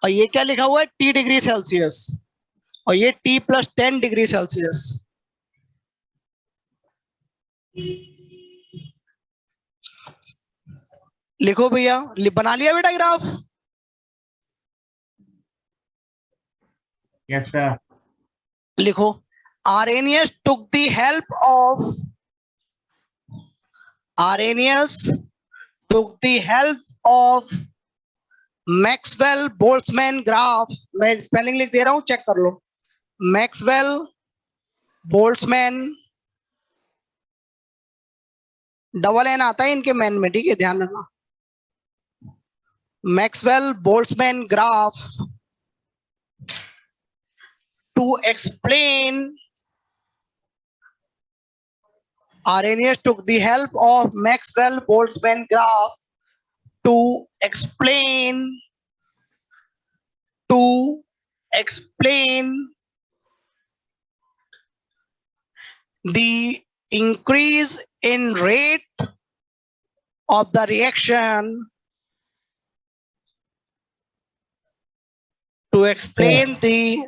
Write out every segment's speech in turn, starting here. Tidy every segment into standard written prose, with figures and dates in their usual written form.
और ये क्या लिखा हुआ है, टी डिग्री सेल्सियस, और ये टी प्लस 10 डिग्री सेल्सियस। लिखो भैया, बना लिया बेटा ग्राफ? Yes sir. लिखो, Arrhenius took the help of Arrhenius took the help of Maxwell Boltzmann graph. मैं स्पेलिंग लिख दे रहा हूं, चेक कर लो। मैक्सवेल बोल्ट्जमैन, डबल एन आता है इनके मैन में, ठीक है, ध्यान रखना। Maxwell Boltzmann graph to explain, Arrhenius took the help of Maxwell Boltzmann graph to explain the increase in rate of the reaction, to explain the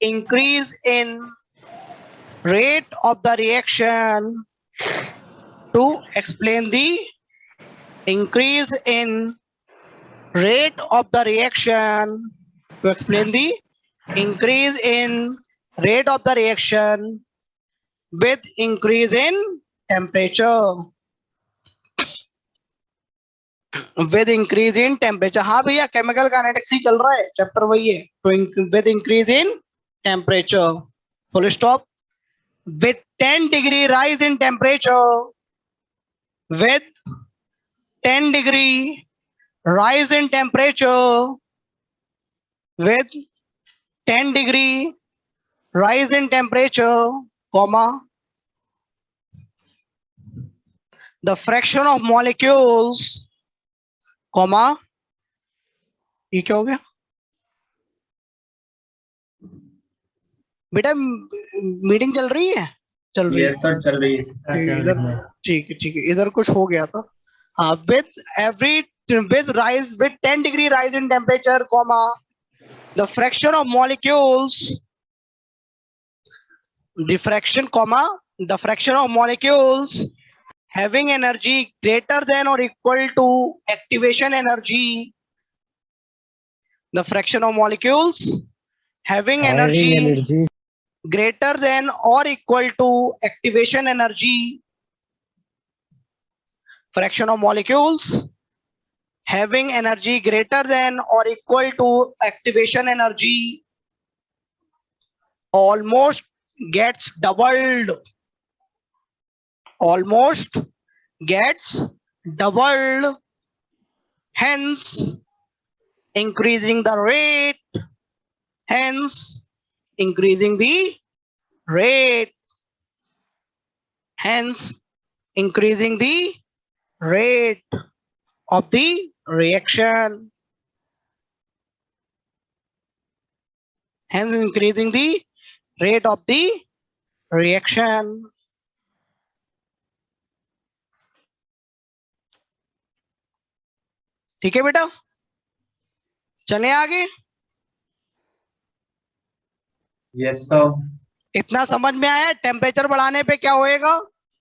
increase in rate of the reaction, to explain the increase in rate of the reaction, to explain the increase in rate of the reaction with increase in temperature, with increase in temperature। हाँ भैया, chemical kinetics ही चल रहा है, chapter वही है। तो with increase in temperature, full stop। with 10 degree rise in temperature, with 10 degree rise in temperature, with 10 degree rise in temperature, comma, the fraction of molecules, comma, ये क्या हो गया बेटा, मीटिंग चल रही है? चल रही है सर, चल रही है इधर, ठीक है ठीक है, इधर कुछ हो गया था। हाँ, with rise, with 10 degree rise in temperature, comma, the fraction of molecules, the fraction, comma, the fraction of molecules having energy greater than or equal to activation energy, the fraction of molecules having energy greater than or equal to activation energy, fraction of molecules having energy greater than or equal to activation energy almost gets doubled, almost gets doubled, hence increasing the rate, hence increasing the rate, hence increasing the rate of the reaction, hence increasing the rate of the reaction। ठीक है बेटा, चले आगे। Yes sir. इतना समझ में आया? Temperature बढ़ाने पे क्या होएगा,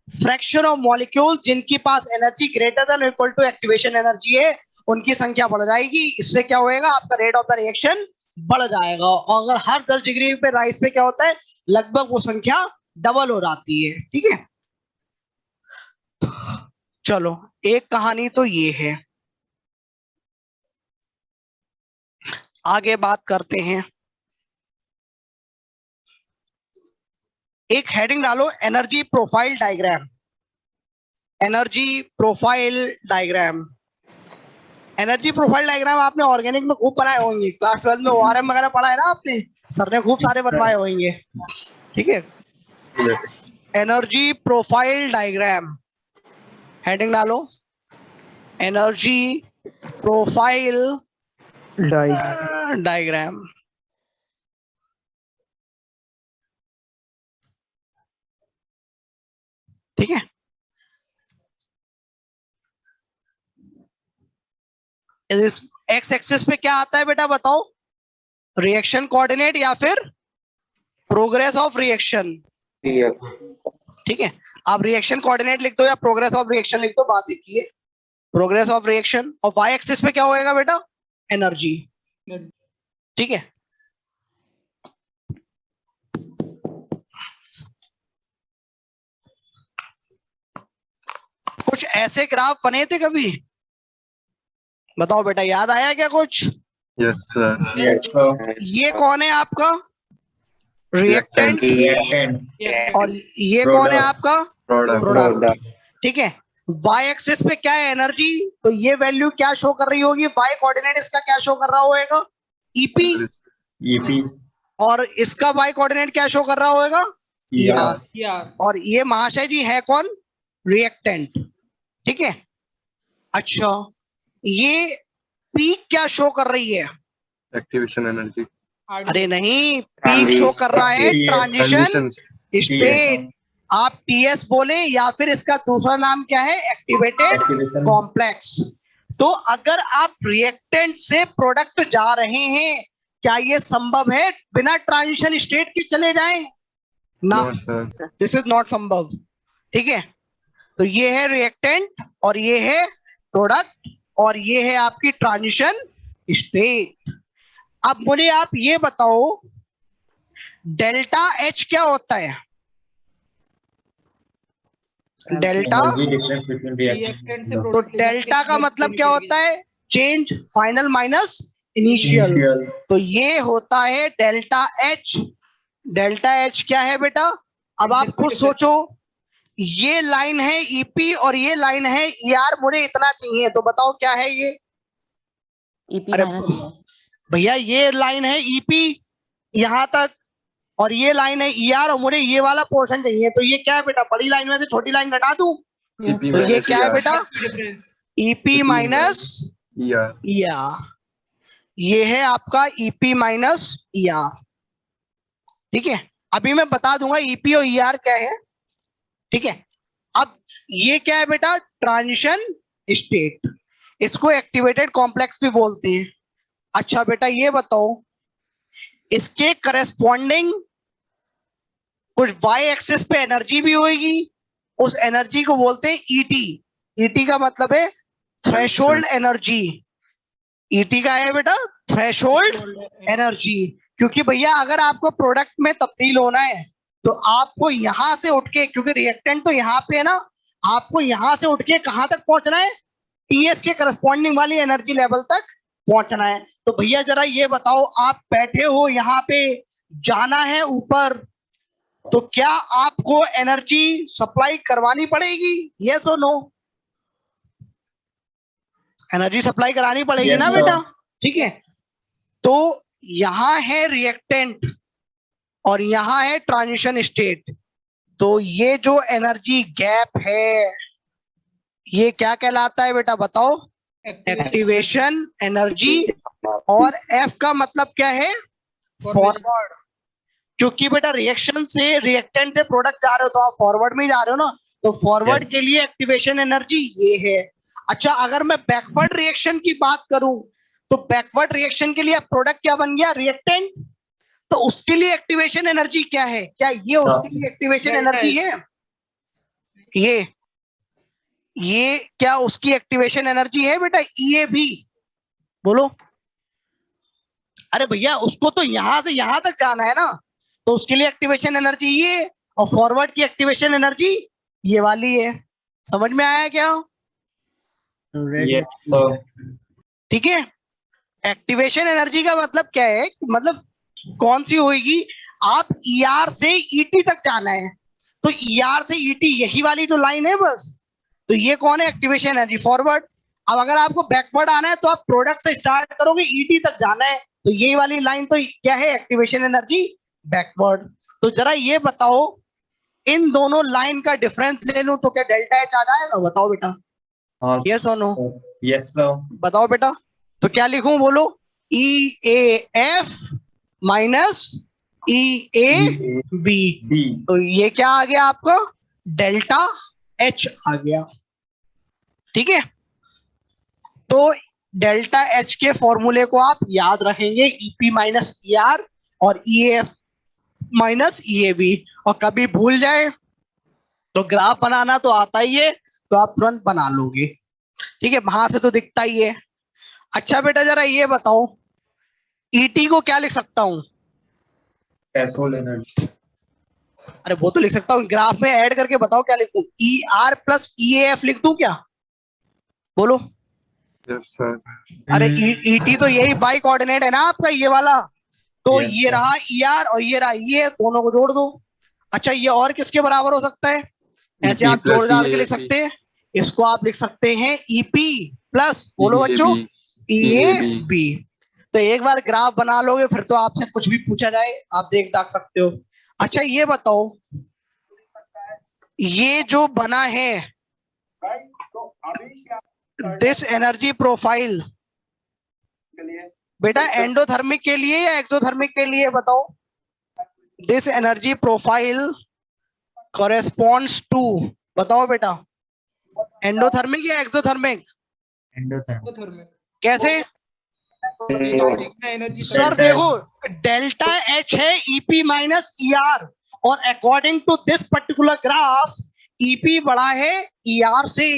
फ्रैक्शन ऑफ मॉलिक्यूल जिनके पास energy greater than equal to activation energy है, उनकी संख्या बढ़ जाएगी। इससे क्या होएगा, आपका रेट ऑफ द रिएक्शन बढ़ जाएगा। और अगर हर 10 डिग्री पे राइज पे क्या होता है, लगभग वो संख्या डबल हो जाती है। ठीक है, चलो एक कहानी तो ये है, आगे बात करते हैं। एक हेडिंग डालो, energy profile diagram, energy profile diagram. Energy profile diagram आपने ऑर्गेनिक में खूब बनाए होंगे, क्लास 12 में ओआरएम वगैरह पढ़ा है ना आपने, सर ने खूब सारे बनवाए होंगे। ठीक है, एनर्जी प्रोफाइल डायग्राम, हेडिंग डालो, एनर्जी प्रोफाइल डायग्राम। ठीक है, इस एक्स एक्सिस पे क्या आता है बेटा बताओ, रिएक्शन कोऑर्डिनेट या फिर प्रोग्रेस ऑफ रिएक्शन। ठीक है, आप रिएक्शन कोऑर्डिनेट लिख दो या प्रोग्रेस ऑफ रिएक्शन लिख दो, बात एक ही है, प्रोग्रेस ऑफ रिएक्शन। और वाई एक्सिस पे क्या होएगा बेटा, एनर्जी। ठीक है, कुछ ऐसे ग्राफ बने थे कभी, बताओ बेटा, याद आया क्या कुछ? Yes sir. Yes, sir. ये कौन है आपका रिएक्टेंट, Reactant. और ये कौन है Product. आपका प्रोडक्ट। प्रोडक्ट। ठीक है, वाई एक्सिस पे क्या है, एनर्जी, तो ये वैल्यू क्या शो कर रही होगी, वाई कोऑर्डिनेट इसका क्या शो कर रहा होगा, ईपी, EP. और इसका वाई कोऑर्डिनेट क्या शो कर रहा होगा, ER. और ये महाशय जी है कौन, रिएक्टेंट। ठीक है, अच्छा ये पीक क्या शो कर रही है, एक्टिवेशन एनर्जी। अरे नहीं, पीक शो कर रहा है TS. ट्रांजिशन स्टेट, आप टीएस बोले या फिर इसका दूसरा नाम क्या है, एक्टिवेटेड Activation. कॉम्प्लेक्स। तो अगर आप रिएक्टेंट से प्रोडक्ट जा रहे हैं, क्या ये संभव है बिना ट्रांजिशन स्टेट के चले जाएं, ना, no sir. This is not संभव। ठीक है, तो ये है रिएक्टेंट और ये है प्रोडक्ट और ये है आपकी ट्रांजिशन स्टेट। अब मुझे आप ये बताओ डेल्टा एच क्या होता है, delta, Energy difference between reactant. तो डेल्टा का मतलब क्या होता है, change final minus initial, Initial. तो ये होता है डेल्टा एच। डेल्टा एच क्या है बेटा, अब आप खुद सोचो, ये लाइन है ईपी और ये लाइन है ईआर, मुझे इतना चाहिए, तो बताओ क्या है ये, ईपी अरे माइनस भैया ये लाइन है ईपी यहां तक और ये लाइन है ईआर और मुझे ये वाला पोर्शन चाहिए, तो ये क्या है बेटा, बड़ी लाइन में से छोटी लाइन घटा दूं, EP तो ये माइनस क्या है ER। बेटा, ईपी माइनस ER। ईआर, ये है आपका ईपी माइनस ईआर। ठीक है, अभी मैं बता दूंगा ईपी और ईआर क्या है। ठीक है, अब ये क्या है बेटा, ट्रांजिशन स्टेट, इसको एक्टिवेटेड कॉम्प्लेक्स भी बोलते हैं। अच्छा बेटा ये बताओ, इसके करस्पॉन्डिंग कुछ वाई एक्सिस पे एनर्जी भी होगी, उस एनर्जी को बोलते हैं ईटी। ईटी का मतलब है थ्रेशोल्ड एनर्जी, ईटी का है बेटा थ्रेशोल्ड एनर्जी, क्योंकि भैया अगर आपको प्रोडक्ट में तब्दील होना है तो आपको यहां से उठ के, क्योंकि रिएक्टेंट तो यहाँ पे है ना, आपको यहां से उठ के कहां तक पहुंचना है, टीएस के करस्पॉन्डिंग वाली एनर्जी लेवल तक पहुंचना है। तो भैया जरा ये बताओ, आप बैठे हो यहाँ पे, जाना है ऊपर, तो क्या आपको एनर्जी सप्लाई करवानी पड़ेगी, यस और नो, एनर्जी सप्लाई करानी पड़ेगी Yes, ना sir. बेटा। ठीक है, तो यहां है रिएक्टेंट और यहां है ट्रांजिशन स्टेट, तो ये जो एनर्जी गैप है ये क्या कहलाता है बेटा बताओ, एक्टिवेशन एनर्जी, और एफ का मतलब क्या है, फॉरवर्ड, क्योंकि बेटा रिएक्शन से रिएक्टेंट से प्रोडक्ट जा रहे हो तो आप फॉरवर्ड में जा रहे हो ना, तो फॉरवर्ड Yes. के लिए एक्टिवेशन एनर्जी ये है। अच्छा अगर मैं बैकवर्ड रिएक्शन की बात करूं तो बैकवर्ड रिएक्शन के लिए प्रोडक्ट क्या बन गया, रिएक्टेंट, तो उसके लिए एक्टिवेशन एनर्जी क्या है, क्या ये उसके लिए एक्टिवेशन एनर्जी है, ये क्या उसकी एक्टिवेशन एनर्जी है बेटा, ये भी बोलो, अरे भैया उसको तो यहां से यहां तक जाना है ना, तो उसके लिए एक्टिवेशन एनर्जी ये, और फॉरवर्ड की एक्टिवेशन एनर्जी ये वाली है। समझ में आया क्या, Yes, sir. ठीक है, एक्टिवेशन एनर्जी का मतलब क्या है, मतलब कौन सी होगी, आप ईआर से ईटी तक जाना है, तो ईआर से ईटी यही वाली जो लाइन है बस, तो ये कौन है, एक्टिवेशन एनर्जी फॉरवर्ड। अब अगर आपको बैकवर्ड आना है तो आप प्रोडक्ट से स्टार्ट करोगे, ईटी तक जाना है, तो ये वाली लाइन तो क्या है, एक्टिवेशन एनर्जी बैकवर्ड। तो जरा ये बताओ, इन दोनों लाइन का डिफरेंस ले लूं तो क्या डेल्टा एच आ जाएगा, बताओ बेटा, यस और नो, Yes, sir. बताओ बेटा, तो क्या लिखूं बोलो, E A F minus E A B, B. तो ये क्या आ गया आपका, डेल्टा एच आ गया। ठीक है, तो डेल्टा एच के फॉर्मूले को आप याद रखेंगे, ईपी माइनस ईआर और ईएफ माइनस ईएबी, और कभी भूल जाए तो ग्राफ बनाना तो आता ही है, तो आप तुरंत बना लोगे, ठीक है, वहां से तो दिखता ही है। अच्छा बेटा जरा ये बताओ, ईटी को क्या लिख सकता हूं? Threshold energy. अरे वो तो लिख सकता हूँ, ग्राफ में ऐड करके बताओ क्या लिखूं? E R plus E F लिख दूं क्या? बोलो। Yes sir. अरे ईटी तो यही बाई कोऑर्डिनेट है ना आपका, ये वाला, तो Yes, ये sir. रहा ई आर और ये रहा ये, दोनों को जोड़ दो। अच्छा ये और किसके बराबर हो सकता है? ऐसे आप जोड़ डाल के लिख सकते हैं, इसको आप लिख सकते हैं ईपी प्लस, बोलो बच्चों, ई ए बी। तो एक बार ग्राफ बना लोगे फिर तो आपसे कुछ भी पूछा जाए आप दाख सकते हो। अच्छा ये बताओ, ये जो बना है दिस एनर्जी प्रोफाइल, बेटा एंडोथर्मिक के लिए या एक्सोथर्मिक के लिए बताओ? This energy profile corresponds to, बताओ बेटा, एंडोथर्मिक या एक्सोथर्मिक? एंडोथर्मिक। कैसे? सर देखो, डेल्टा एच है ईपी माइनस ईआर, और according to this particular graph EP बड़ा है ईआर से,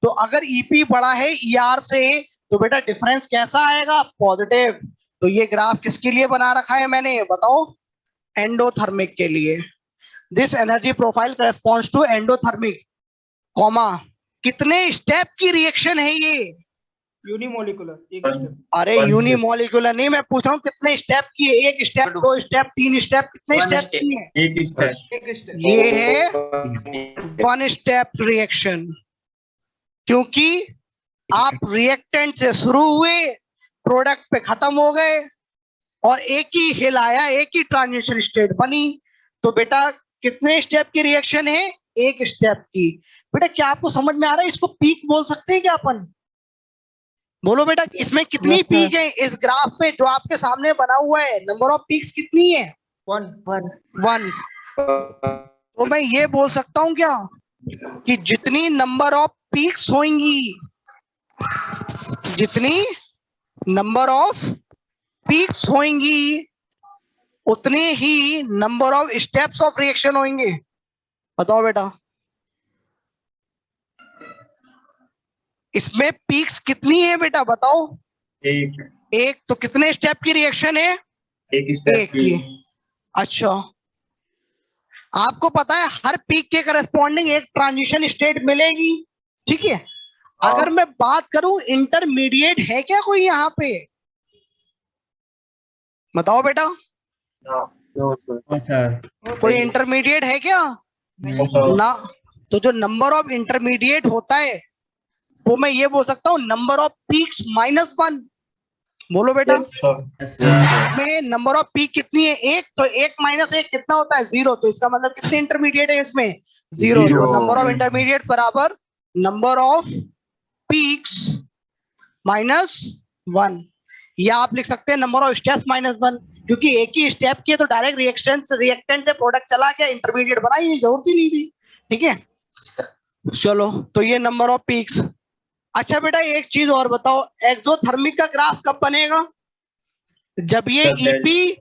तो अगर ईपी बड़ा है ईआर से तो बेटा डिफरेंस कैसा आएगा? पॉजिटिव। तो ये ग्राफ किसके लिए बना रखा है मैंने, बताओ? एंडोथर्मिक के लिए। This energy profile corresponds to endothermic, comma, कितने स्टेप की रिएक्शन है ये? यूनिमोलिकुलर, एक स्टेप। अरे यूनिमोलिकुलर नहीं, मैं पूछ रहा हूँ कितने स्टेप की है? एक स्टेप, दो स्टेप, तीन स्टेप, कितने स्टेप की है? एक स्टेप। एक स्टेप। ये है वन स्टेप रिएक्शन, क्योंकि आप रिएक्टेंट से शुरू हुए, प्रोडक्ट पे खत्म हो गए, और एक ही हिल आया, एक ही ट्रांजिशन स्टेट बनी। तो बेटा कितने स्टेप की रिएक्शन है? एक स्टेप की। बेटा क्या आपको समझ में आ रहा है? इसको पीक बोल सकते हैं क्या अपन? बोलो बेटा, इसमें कितनी पीक है इस ग्राफ में जो आपके सामने बना हुआ है? नंबर ऑफ पीक्स कितनी है? वन। तो मैं ये बोल सकता हूं क्या कि जितनी नंबर ऑफ पीक्स होंगी, जितनी नंबर ऑफ पीक्स होंगी उतने ही number of steps of reaction होंगे? बताओ बेटा, इसमें पीक्स कितनी है बेटा बताओ? एक। तो कितने स्टेप की रिएक्शन है? एक स्टेप की। अच्छा, आपको पता है हर पीक के करस्पॉन्डिंग एक ट्रांजिशन स्टेट मिलेगी, ठीक है? अगर मैं बात करूं इंटरमीडिएट है क्या कोई यहाँ पे? बताओ बेटा, नो सर। कोई इंटरमीडिएट है क्या? ना। तो जो नंबर ऑफ इंटरमीडिएट होता है वो मैं ये बोल सकता हूँ नंबर ऑफ पीक्स -1। बोलो बेटा, में नंबर ऑफ पीक कितनी है? एक। तो एक माइनस एक कितना होता है? 0। तो इसका मतलब कितने इंटरमीडिएट है इसमें? 0। तो नंबर ऑफ इंटरमीडिएट बराबर नंबर ऑफ पीक्स -1, या आप लिख सकते हैं नंबर ऑफ स्टेप्स -1, क्योंकि एक ही स्टेप की है तो डायरेक्ट रिएक्टेंट से प्रोडक्ट चला गया, इंटरमीडिएट बना ही जरूरत ही नहीं थी, ठीक है? चलो, तो ये नंबर ऑफ पीक्स। अच्छा बेटा एक चीज और बताओ, एक्सोथर्मिक का ग्राफ कब बनेगा? जब ये ईपी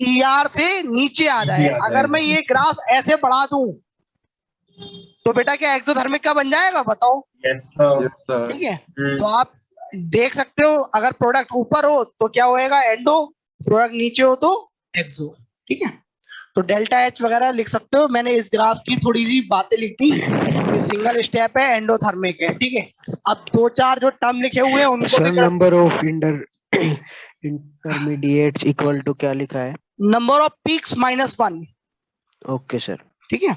ईआर से नीचे आ जाए। अगर मैं ये ग्राफ ऐसे बढ़ा दूं तो बेटा क्या एक्सोथर्मिक का बन जाएगा? बताओ। Yes sir. ठीक है, तो आप देख सकते हो, अगर प्रोडक्ट ऊपर हो तो क्या होएगा? एंडो, प्रोडक्ट नीचे हो तो एक्सो, ठीक है? तो डेल्टा एच वगैरह लिख सकते हो। मैंने इस ग्राफ की थोड़ी सी बातें लिख दी, सिंगल स्टेप है, एंडोथर्मिक है, ठीक है? अब दो चार जो टर्म लिखे हुए हैं उनको sir number of intermediates equal to क्या लिखा है? Number of peaks -1। Okay sir. ठीक है,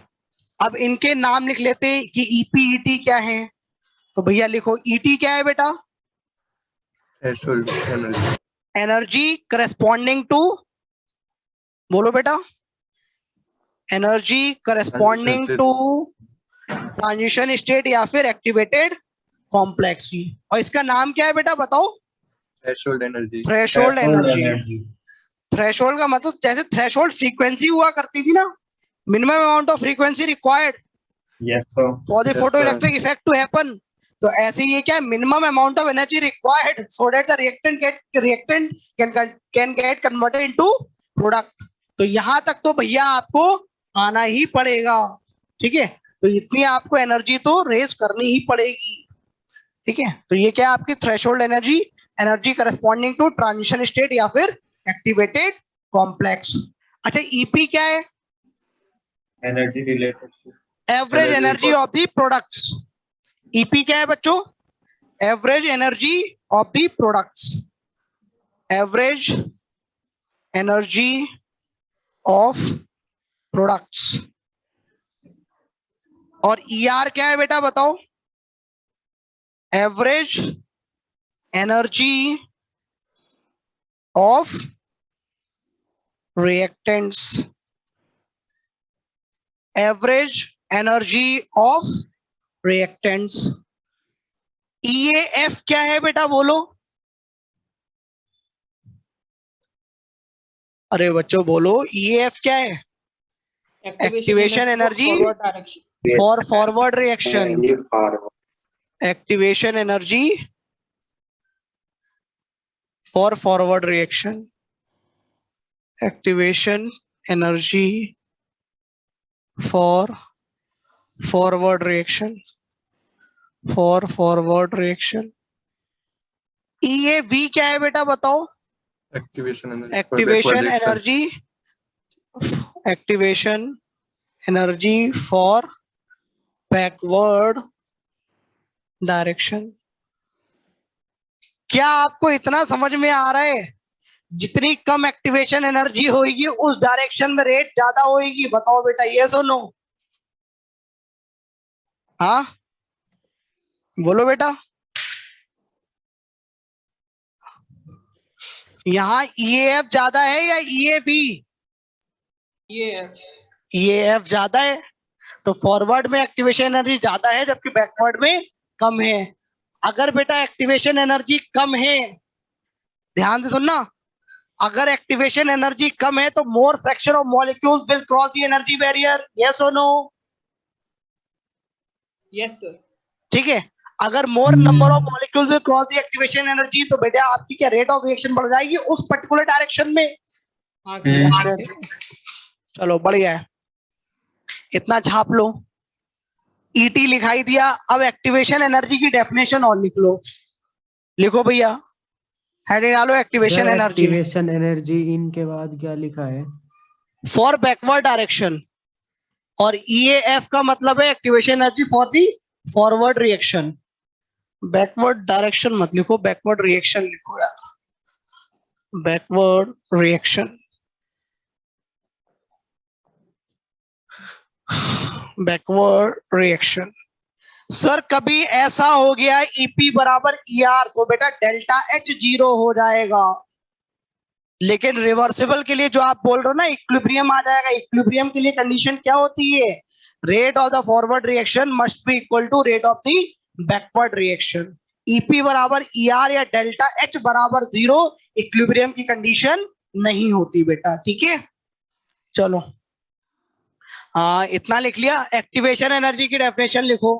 अब इनके नाम लिख लेते हैं कि ईपी ईटी क्या है। तो भैया लिखो, ईटी क्या है बेटा? एनर्जी करेस्पॉन्डिंग टू, बोलो बेटा, energy corresponding to transition state या फिर एक्टिवेटेड कॉम्प्लेक्स। और इसका नाम क्या है बेटा बताओ? Threshold energy. Threshold energy. Threshold का मतलब जैसे थ्रेशोल्ड फ्रीक्वेंसी हुआ करती थी ना, minimum amount of frequency required yes sir for the photoelectric effect to happen. तो ऐसे ये क्या है, minimum amount of energy required so that the reactant can get converted into product. तो यहां तक तो भैया आपको आना ही पड़ेगा, ठीक है। तो इतनी आपको एनर्जी तो रेस करनी ही पड़ेगी, ठीक है। तो ये क्या है आपकी threshold energy, energy corresponding to transition state या फिर एक्टिवेटेड कॉम्प्लेक्स। अच्छा ईपी क्या है? Energy related to average Energy energy of the products. EP क्या है बच्चों? Average energy of the products, average energy of products. और ईआर क्या है बेटा बताओ? Average energy of reactants, average energy of reactants. E A F क्या है बेटा बोलो? अरे बच्चों बोलो, ईएएफ क्या है? Activation energy forward direction. For forward reaction, activation energy for forward reaction, activation energy for forward reaction, for forward reaction. EAB क्या है बेटा बताओ? Activation energy. Activation energy, activation energy for backward direction. क्या आपको इतना समझ में आ रहा है? जितनी कम एक्टिवेशन एनर्जी होगी उस डायरेक्शन में रेट ज्यादा होगी। बताओ बेटा ये सुनो, हाँ बोलो बेटा। यहाँ ईएएफ ज्यादा है या ईएबी? ईएएफ ज्यादा है, तो फॉरवर्ड में एक्टिवेशन एनर्जी ज्यादा है जबकि बैकवर्ड में कम है। अगर बेटा एक्टिवेशन एनर्जी कम है, ध्यान से सुनना, अगर एक्टिवेशन एनर्जी कम है तो more fraction of molecules will cross the energy barrier, yes और नो? Yes sir. ठीक है। अगर more number of molecules will cross the activation energy तो बेटा आपकी क्या रेट ऑफ रिएक्शन बढ़ जाएगी उस पर्टिकुलर डायरेक्शन में। हाँ सर। चलो बढ़िया है, इतना छाप लो। ईटी लिखाई दिया, अब एक्टिवेशन एनर्जी की डेफिनेशन और लिख लो। लिखो भैया, हेडिंग डालो एक्टिवेशन एनर्जी एक्टिवेशन एनर्जी इनके बाद क्या लिखा है? फॉर बैकवर्ड डायरेक्शन, और ईएएफ का मतलब है activation energy for the forward reaction. Backward direction मत लिखो, बैकवर्ड रिएक्शन लिखो यार, backward reaction, backward reaction. Sir कभी ऐसा हो गया ईपी बराबर ईआर तो बेटा डेल्टा एच 0 हो जाएगा, लेकिन रिवर्सिबल के लिए जो आप बोल रहे हो ना इक्विलिब्रियम आ जाएगा। इक्विलिब्रियम के लिए कंडीशन क्या होती है? Rate of the forward reaction must be equal to rate of the backward reaction. EP बराबर ईआर या डेल्टा एच बराबर 0 इक्विलिब्रियम की कंडीशन नहीं होती बेटा, ठीक है। चलो हाँ इतना लिख लिया। एक्टिवेशन एनर्जी की डेफिनेशन लिखो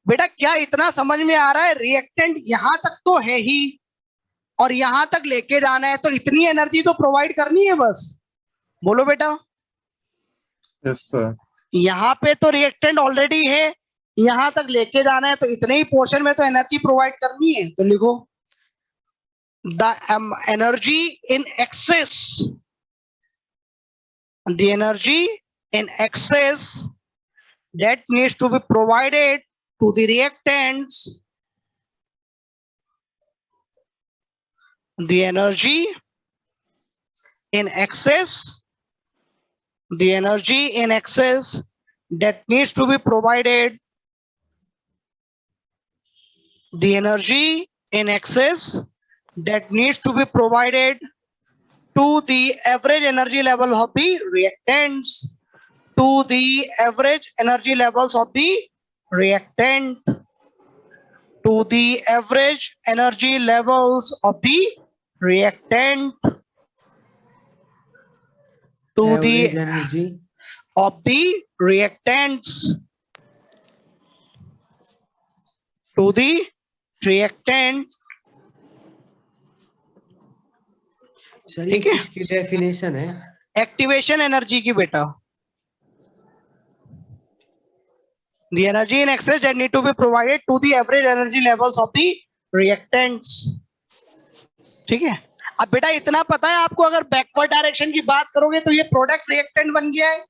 बेटा। क्या इतना समझ में आ रहा है? रिएक्टेंट यहां तक तो है ही और यहां तक लेके जाना है, तो इतनी एनर्जी तो प्रोवाइड करनी है बस। बोलो बेटा। Yes sir. यहाँ पे तो रिएक्टेंट ऑलरेडी है, यहां तक लेके जाना है तो इतने ही पोर्शन में तो एनर्जी प्रोवाइड करनी है। तो लिखो the energy in excess, the energy in excess that needs to be provided to the reactants, the energy in excess, the energy in excess that needs to be provided, the energy in excess that needs to be provided to the average energy level of the reactants, to the average energy levels of the reactant, to the average energy levels of the reactant, to the Average energy of the reactants, to the reactant. Sir ये ठीक है, किसकी definition है? Activation energy की बेटा. The energy in excess that need to be provided to the average energy levels of the reactants. ठीक है, अब बेटा इतना पता है आपको, अगर बैकवर्ड डायरेक्शन की बात करोगे तो ये प्रोडक्ट रिएक्टेंट बन गया है.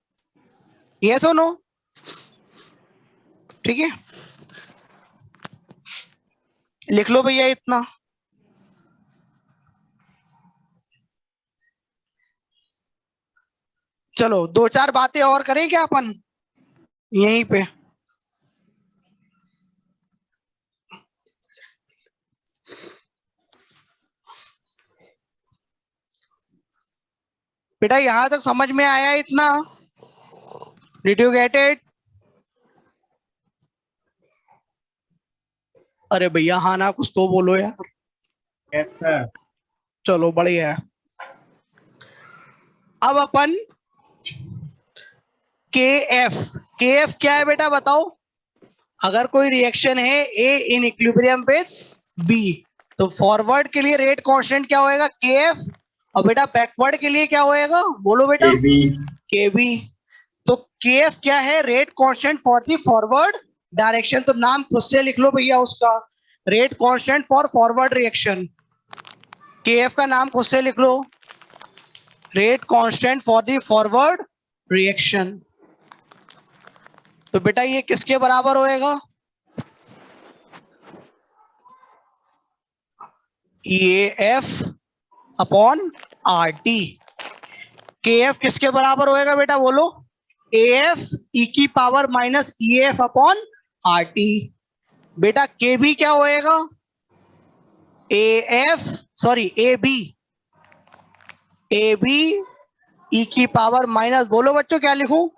यस और नो? ठीक है, लिख लो भैया इतना. चलो दो चार बातें और करें क्या अपन यहीं पे. बेटा यहां तक समझ में आया इतना? Did you get it? अरे भैया हाँ ना कुछ तो बोलो यार. Yes, sir. चलो बढ़िया है. अब अपन KF क्या है बेटा बताओ. अगर कोई रिएक्शन है A इन इक्विलिब्रियम पे B, तो फॉरवर्ड के लिए रेट कांस्टेंट क्या होएगा? KF. और बेटा बैकवर्ड के लिए क्या होएगा बोलो बेटा? AB. KB. तो KF क्या है? Rate constant for the forward direction. तो नाम खुद से लिख लो भैया उसका, rate constant for forward reaction. KF का नाम खुद से लिख लो, rate constant for the forward reaction. तो बेटा ये किसके बराबर होएगा? EAF upon RT. KF किसके बराबर होएगा बेटा बोलो? AF E की power minus EAF upon RT. बेटा KB क्या होएगा? AB E की पावर माइनस, बोलो बच्चों क्या लिखूं?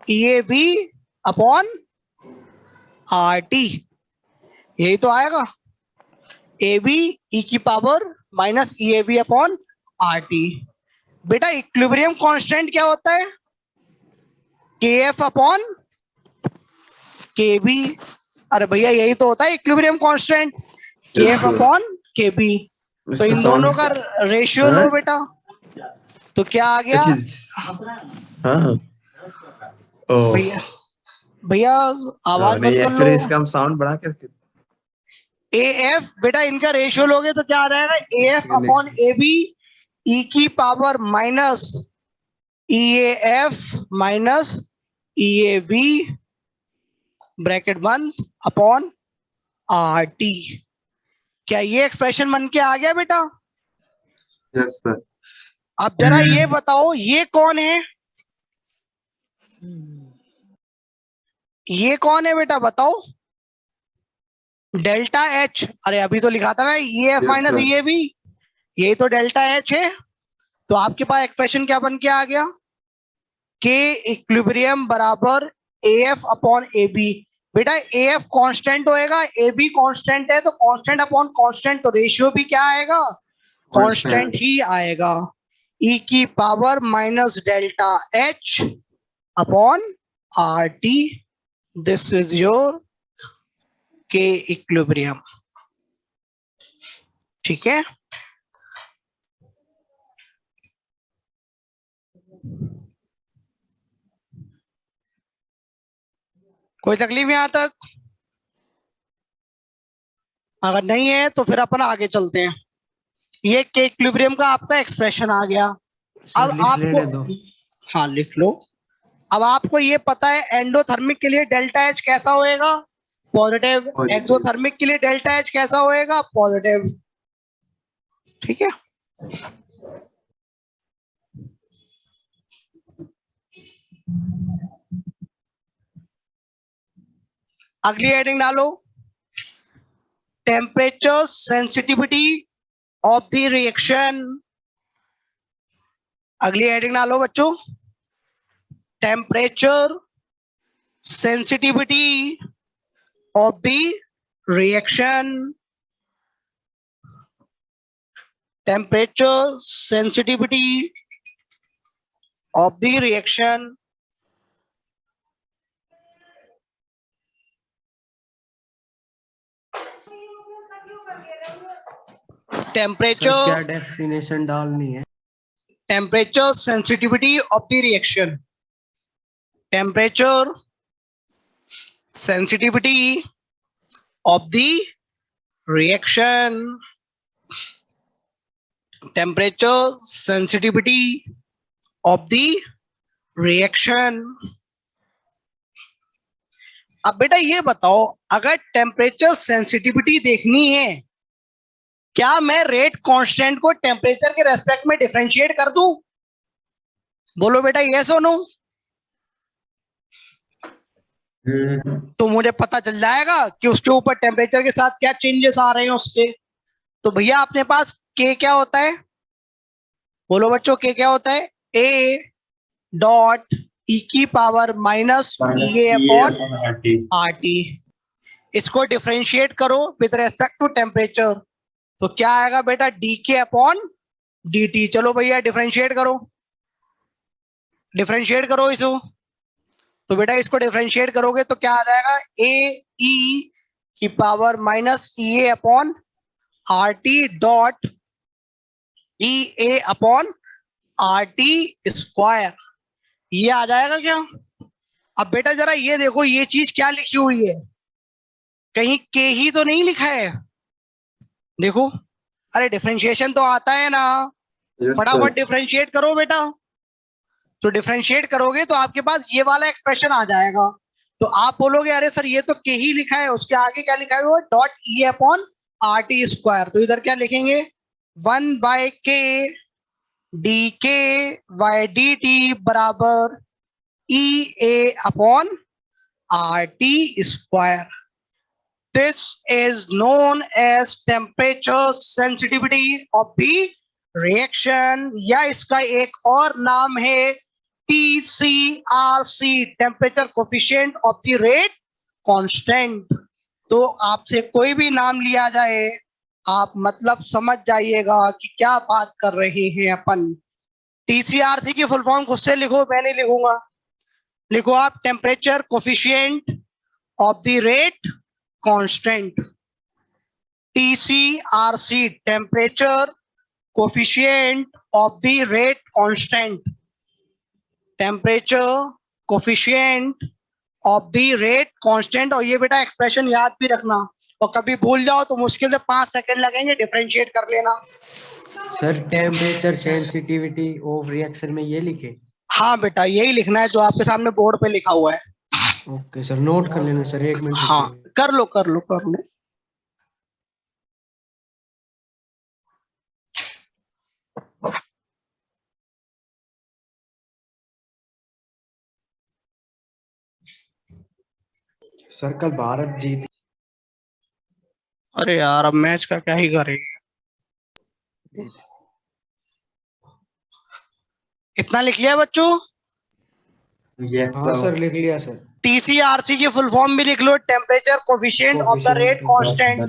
EAB upon RT. यही तो आएगा, AB E की power minus EAB upon RT. बेटा इक्विलिब्रियम कांस्टेंट क्या होता है? KF upon KB. अरे भैया यही तो होता है equilibrium constant, KF upon KB. तो इन दोनों का रेशियो लो बेटा, तो क्या आ गया? हाँ ओ भैया भैया आवाज बंद नहीं कर एक्चुअली लो. इसका हम साउंड बढ़ा करके AF बेटा इनका रेशियो लोगे तो क्या आ जाएगा? AF अपॉन AB E की power minus EAF minus EAB bracket बंद अपॉन RT. क्या ये एक्सप्रेशन बन के आ गया बेटा? Yes sir. अब जरा ये बताओ ये कौन है? ये कौन है बेटा बताओ? Delta H. अरे अभी तो लिखा था ना EAF Yes, minus sir. EAB, यही तो डेल्टा H है. तो आपके पास एक्सप्रेशन क्या बन के आ गया? K इक्विलिब्रियम बराबर AF अपॉन AB. बेटा AF कांस्टेंट होएगा, AB कांस्टेंट है, तो कांस्टेंट अपॉन कांस्टेंट, तो रेशियो भी क्या आएगा? कांस्टेंट ही आएगा. E की power minus delta H upon RT. This is your K equilibrium. ठीक है, कोई तकलीफ यहां तक? अगर नहीं है तो फिर अपन आगे चलते हैं. ये K इक्विलिब्रियम का आपका एक्सप्रेशन आ गया. अब लिख लेने दो. आपको, हाँ लिख लो. अब आपको ये पता है एंडोथर्मिक के लिए डेल्टा H कैसा होएगा? पॉजिटिव. Positive. एक्सोथर्मिक के लिए डेल्टा H कैसा होएगा? पॉजिटिव. ठीक है, अगली हेडिंग डालो, temperature sensitivity of the reaction. अगली हेडिंग डालो बच्चों, temperature sensitivity of the reaction. Temperature sensitivity of the reaction. Sir temperature क्या डेफिनेशन डालनी है? temperature sensitivity of the reaction, temperature sensitivity of the reaction, temperature sensitivity of the reaction. अब बेटा ये बताओ, अगर टेम्परेचर सेंसिटिविटी देखनी है, क्या मैं रेट कांस्टेंट को टेम्परेचर के रेस्पेक्ट में डिफरेंशिएट कर दूं? बोलो बेटा यस और नो। तो मुझे पता चल जाएगा कि उसके ऊपर टेम्परेचर के साथ क्या चेंजेस आ रहे हैं उसके। तो भैया अपने पास के क्या होता है? बोलो बच्चों के क्या होता है? ए डॉट ई की power minus E upon R T. इसको डिफरेंशिएट करो विद रेस्पेक्ट टू टेम्परेचर, तो क्या आएगा बेटा? डी के अपॉन डी टी। चलो भैया डिफरेंशिएट करो, डिफरेंशिएट करो इसको। तो बेटा इसको डिफरेंशिएट करोगे तो क्या आ जाएगा? ए ई की power minus E A upon R T dot E A upon R T square. ये आ जाएगा क्या? अब बेटा जरा ये देखो, ये चीज क्या लिखी हुई है? कहीं के ही तो नहीं लिखा है? देखो, अरे डिफरेंशिएशन तो आता है ना, फटाफट डिफरेंशिएट करो बेटा। तो डिफरेंशिएट करोगे तो आपके पास ये वाला एक्सप्रेशन आ जाएगा। तो आप बोलोगे अरे सर ये तो के ही लिखा है, उसके आगे क्या लिखा है? वो dot E upon R T square. तो इधर क्या लिखेंगे? 1 बाय के डी के बाय डी टी बराबर E A upon R T square. This is known as temperature sensitivity of the reaction, या इसका एक और नाम है TCRC, temperature coefficient of the rate constant। तो आपसे कोई भी नाम लिया जाए, आप मतलब समझ जाइएगा कि क्या बात कर रहे हैं अपन। TCRC की फुल फॉर्म खुद से लिखो, मैं नहीं लिखूंगा। लिखो आप temperature coefficient of the rate constant. TCRC, temperature coefficient of the rate constant, temperature coefficient of the rate constant. और ये बेटा एक्सप्रेशन याद भी रखना, और कभी भूल जाओ तो मुश्किल से 5 सेकंड लगेंगे, डिफरेंशिएट कर लेना। Sir temperature sensitivity of reaction में ये लिखे? हाँ बेटा यही लिखना है जो आपके सामने बोर्ड पे लिखा हुआ है। ओके सर, नोट कर लेना सर, 1 मिनट। हाँ कर लो कर लो कर लो। सर कल भारत जीती। अरे यार अब मैच का क्या ही करेंगे। इतना लिख लिया बच्चों? हाँ सर लिख लिया सर। TCRC की फुल फॉर्म भी लिख लो, temperature coefficient of the rate constant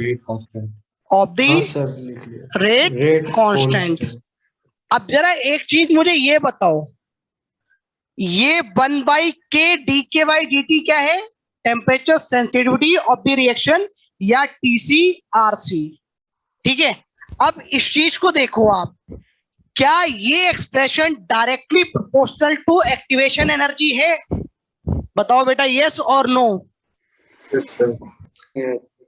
of the rate constant. अब जरा एक चीज मुझे ये बताओ, ये 1 बाई के डी के बाई डी टी क्या है? Temperature sensitivity of the reaction या TCRC। ठीक है, अब इस चीज को देखो आप, क्या ये expression directly proportional to activation energy है? बताओ बेटा यस और नो।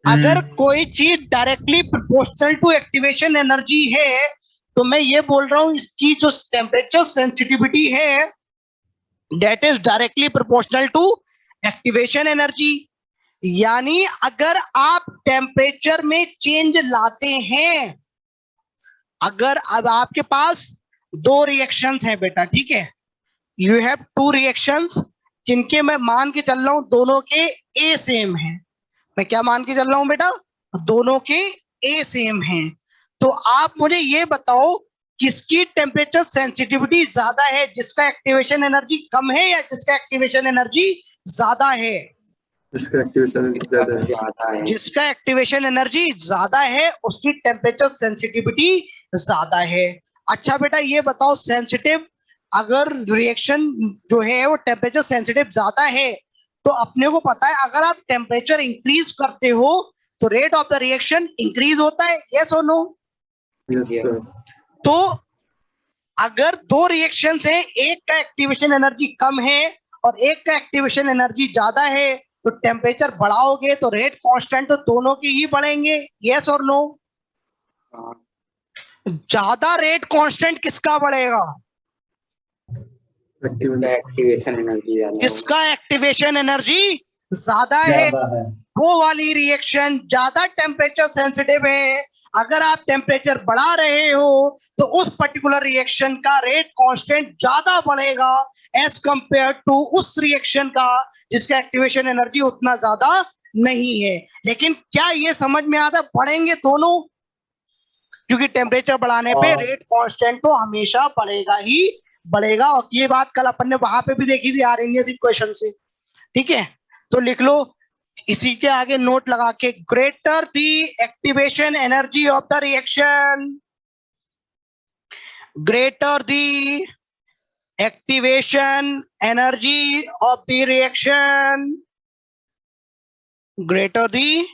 अगर कोई चीज directly proportional to activation energy है, तो मैं ये बोल रहा हूं इसकी जो टेम्परेचर सेंसिटिविटी है that is directly proportional to activation energy. यानी अगर आप टेम्परेचर में चेंज लाते हैं, अगर अब आपके पास 2 रिएक्शंस हैं बेटा, ठीक है, यू हैव 2 रिएक्शंस जिनके मैं मान के चल रहा हूं दोनों के ए सेम है। मैं क्या मान के चल रहा हूं बेटा? दोनों के ए सेम हैं। तो आप मुझे ये बताओ किसकी टेम्परेचर सेंसिटिविटी ज्यादा है, जिसका एक्टिवेशन एनर्जी कम है या जिसका एक्टिवेशन एनर्जी ज्यादा है? जिसका एक्टिवेशन ज्यादा है। जिसका एक्टिवेशन एनर्जी ज्यादा है उसकी टेम्परेचर सेंसिटिविटी ज्यादा है। अच्छा बेटा ये बताओ, सेंसिटिव अगर रिएक्शन जो है वो टेम्परेचर सेंसिटिव ज्यादा है, तो अपने को पता है अगर आप टेम्परेचर इंक्रीज करते हो तो rate of the reaction increase होता है, यस और नो? Yes, sir. तो अगर दो रिएक्शंस हैं, एक का एक्टिवेशन एनर्जी कम है और एक का एक्टिवेशन एनर्जी ज्यादा है, तो टेम्परेचर बढ़ाओगे तो रेट कांस्टेंट तो दोनों के ही बढ़ेंगे, यस और नो? ज्यादा रेट कांस्टेंट किसका बढ़ेगा? Activation. एक्टिवेशन एनर्जी ज्यादा किसका एक्टिवेशन एनर्जी ज्यादा है? ज्यादा है। वो वाली रिएक्शन ज्यादा टेम्परेचर सेंसिटिव है। अगर आप टेम्परेचर बढ़ा रहे हो तो उस पर्टिकुलर रिएक्शन का रेट कांस्टेंट ज्यादा बढ़ेगा एज कंपेयर टू उस रिएक्शन का जिसका एक्टिवेशन एनर्जी उतना ज्यादा नहीं है। लेकिन क्या ये समझ में आता है? बढ़ेंगे दोनों, क्योंकि टेम्परेचर बढ़ाने पे रेट कांस्टेंट तो हमेशा बढ़ेगा ही बढ़ेगा। और ये बात कल अपन ने वहां पे भी देखी थी आरएनएस इक्वेशन से, ठीक है? तो लिख लो इसी के आगे नोट लगा के, greater the activation energy of the reaction, greater the activation energy of the reaction, greater the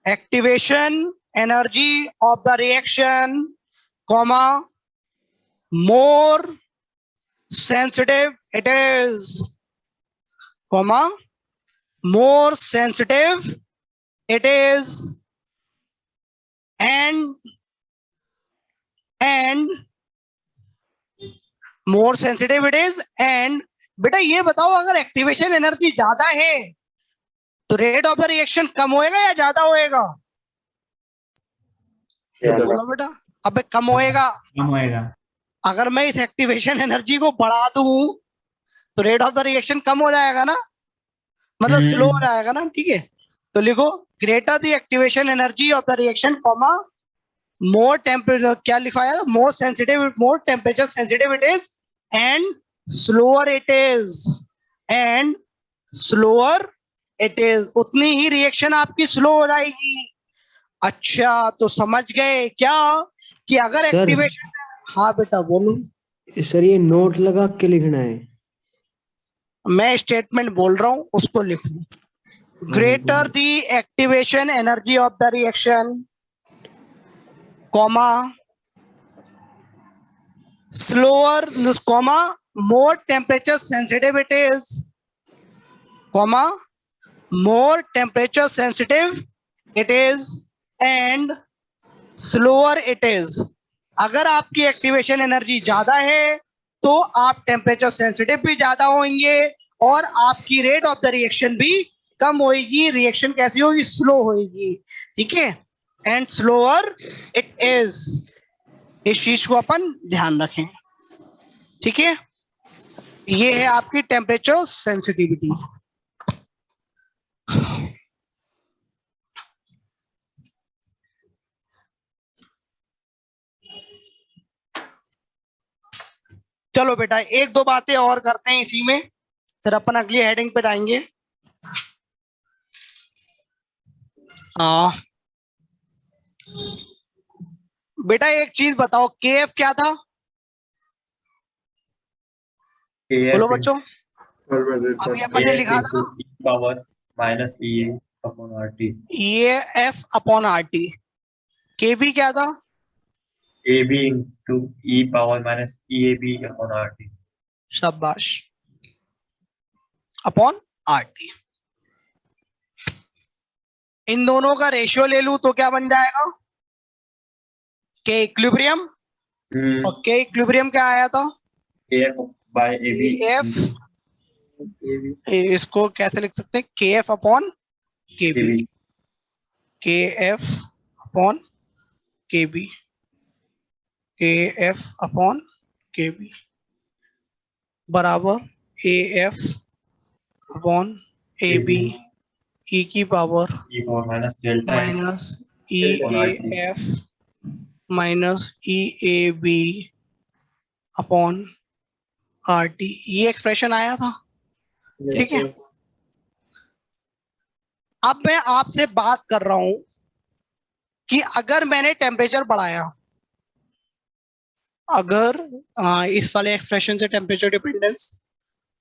activation energy of the reaction, comma, more sensitive it is, comma, more sensitive it is, and more sensitive it is, and बेटा ये बताओ अगर activation energy ज्यादा है तो rate of the reaction कम होएगा या ज्यादा होएगा? बोलो बेटा। अबे कम होएगा। कम होएगा। अगर मैं इस एक्टिवेशन एनर्जी को बढ़ा दूं तो रेट ऑफ द रिएक्शन कम हो जाएगा ना, मतलब स्लो हो जाएगा ना, ठीक है? तो लिखो greater the activation energy of the reaction, comma, more temperature, क्या लिखवाया था? More sensitive, more temperature sensitive it is, and slower it is, and slower it is. उतनी ही रिएक्शन आपकी स्लो हो जाएगी। अच्छा, तो समझ गए क्या कि अगर सर। एक्टिवेशन, हाँ बेटा बोलो। सर ये नोट लगा के लिखना है? मैं स्टेटमेंट बोल रहा हूं उसको लिखो। Greater the activation energy of the reaction, comma, slower, comma, more temperature sensitive it is, comma, more temperature sensitive it is, and slower it is। अगर आपकी एक्टिवेशन एनर्जी ज्यादा है तो आप टेम्परेचर सेंसिटिव भी ज्यादा होंगे और आपकी रेट ऑफ द रिएक्शन भी कम होगी। रिएक्शन कैसी होगी? स्लो होगी, ठीक है? एंड स्लोअर इट इज, इस चीज को अपन ध्यान रखें, ठीक है? ये है आपकी टेम्परेचर सेंसिटिविटी। चलो बेटा एक दो बातें और करते हैं इसी में, फिर अपन अगली हेडिंग पे जाएंगे। बेटा एक चीज बताओ, केएफ क्या था? बोलो बच्चों। अभी अपन ने लिखा था power minus E upon R T, ये F upon R T. KV क्या था? A B into E power minus E A B upon R T. शाबाश, अपॉन आर टी। इन दोनों का रेशियो ले लूं तो क्या बन जाएगा? के इक्विलिब्रियम। और के इक्विलिब्रियम क्या आया था? F by A B. F, इसको कैसे लिख सकते हैं? K F upon K B, K F upon K B, K F upon K B बराबर A F upon A B E की power minus delta minus E A F minus E A B upon R T. ये expression आया था, ठीक है? अब मैं आपसे बात कर रहा हूं कि अगर मैंने टेम्परेचर बढ़ाया, अगर इस वाले एक्सप्रेशन से टेम्परेचर डिपेंडेंस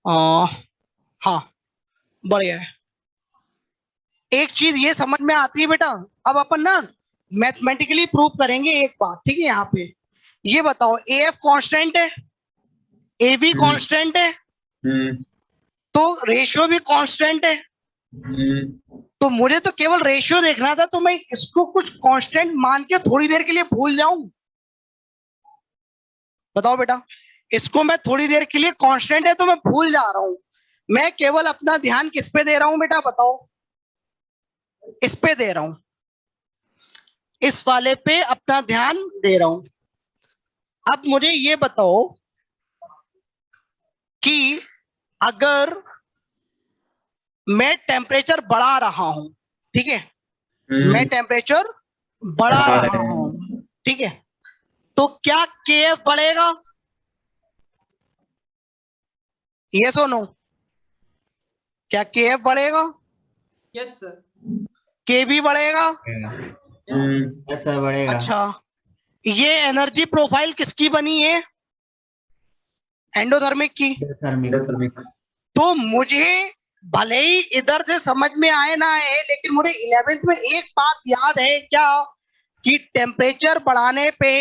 हाँ बढ़ गया है। एक चीज ये समझ में आती है बेटा, अब अपन ना मैथमेटिकली प्रूव करेंगे एक बात, ठीक है। यहाँ पे ये बताओ, AF कांस्टेंट है, AB कांस्टेंट है, तो रेशियो भी कांस्टेंट है। तो मुझे तो केवल रेशियो देखना था, तो मैं इसको कुछ कांस्टेंट मान के थोड़ी देर के लिए भूल जाऊं? बताओ बेटा, इसको मैं थोड़ी देर के लिए कांस्टेंट है तो मैं भूल जा रहा हूं। मैं केवल अपना ध्यान किस पे दे रहा हूं बेटा, बताओ? इस पे दे रहा हूं, इस वाले पे अपना ध्यान दे रहा हूं। अब मुझे ये बताओ कि अगर मैं टेम्परेचर बढ़ा रहा हूं, ठीक है, मैं टेम्परेचर बढ़ा रहा हूं, ठीक है, तो क्या KF बढ़ेगा? यस और नो? क्या KF बढ़ेगा? Yes sir. KB बढ़ेगा? ऐसा बढ़ेगा। अच्छा, ये एनर्जी प्रोफाइल किसकी बनी है? एंडोथर्मिक की। तो मुझे भले ही इधर से समझ में आए ना आए, लेकिन मुझे 11th में एक बात याद है क्या, कि टेम्परेचर बढ़ाने पे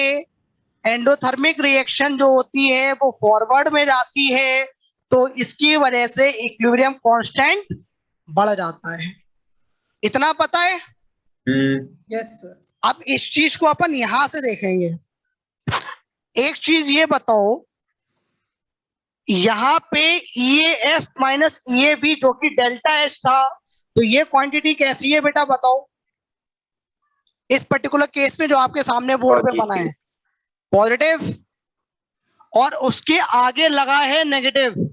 एंडोथर्मिक रिएक्शन जो होती है वो फॉरवर्ड में जाती है, तो इसकी वजह से इक्विलिब्रियम कांस्टेंट बढ़ जाता है। इतना पता है? Yes sir. अब इस चीज को अपन यहां से देखेंगे। एक चीज ये बताओ, यहाँ पे EAF माइनस EAB जो कि डेल्टा H था, तो ये क्वांटिटी कैसी है बेटा, बताओ? इस पर्टिकुलर केस में जो आपके सामने बोर्ड पे बना है, पॉजिटिव, और उसके आगे लगा है नेगेटिव,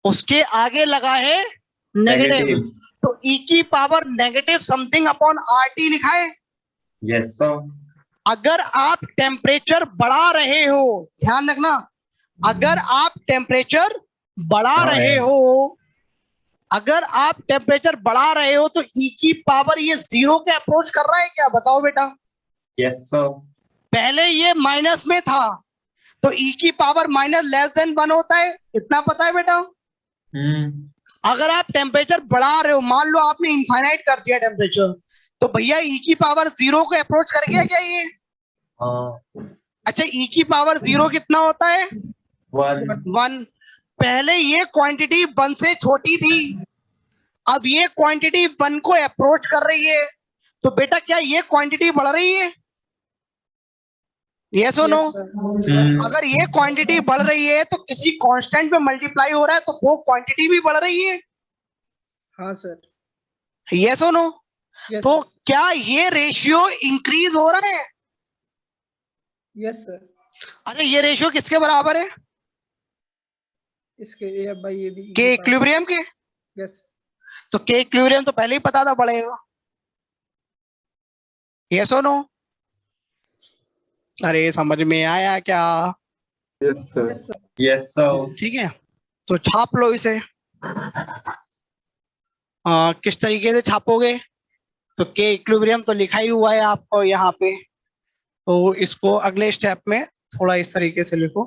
उसके आगे लगा है नेगेटिव। तो E की power negative something upon RT लिखा है। Yes sir. अगर आप टेम्परेचर बढ़ा रहे हो, ध्यान रखना, अगर आप टेम्परेचर बढ़ा रहे हो, अगर आप टेम्परेचर बढ़ा रहे हो, तो E की पावर ये 0 के अप्रोच कर रहा है क्या, बताओ बेटा? Yes sir. पहले ये माइनस में था, तो E की पावर -<1 होता है, इतना पता है बेटा? अगर आप टेम्परेचर बढ़ा रहे हो, मान लो आपने इनफाइनाइट कर दिया टेम्परेचर, तो भैया E की पावर 0 को अप्रोच कर गया क्या ये? अच्छा, E की पावर 0 कितना होता है? 1। पहले ये क्वांटिटी 1 से छोटी थी, अब ये क्वांटिटी 1 को अप्रोच कर रही है, तो बेटा क्या ये क्वांटिटी बढ़ रही है? यस और नो? अगर ये क्वांटिटी बढ़ रही है तो किसी कांस्टेंट पे मल्टीप्लाई हो रहा है, तो वो क्वांटिटी भी बढ़ रही है। हाँ सर। यस और नो? यस तो क्या ये रेशियो इंक्रीज हो रहा है? Yes sir. अच्छा, ये रेशियो किसके बराबर है? इसके AF बाई AB के इक्विलिब्रियम के। यस। तो के इक्विलिब्रियम तो पहले ही पता था बढ़ेगा। यस और नो? अरे समझ में आया क्या? Yes sir. Yes sir. ठीक है, तो छाप लो इसे। किस तरीके से छापोगे? तो के इक्विलिब्रियम तो लिखा ही हुआ है आपको यहाँ पे, तो इसको अगले स्टेप में थोड़ा इस तरीके से लिखो।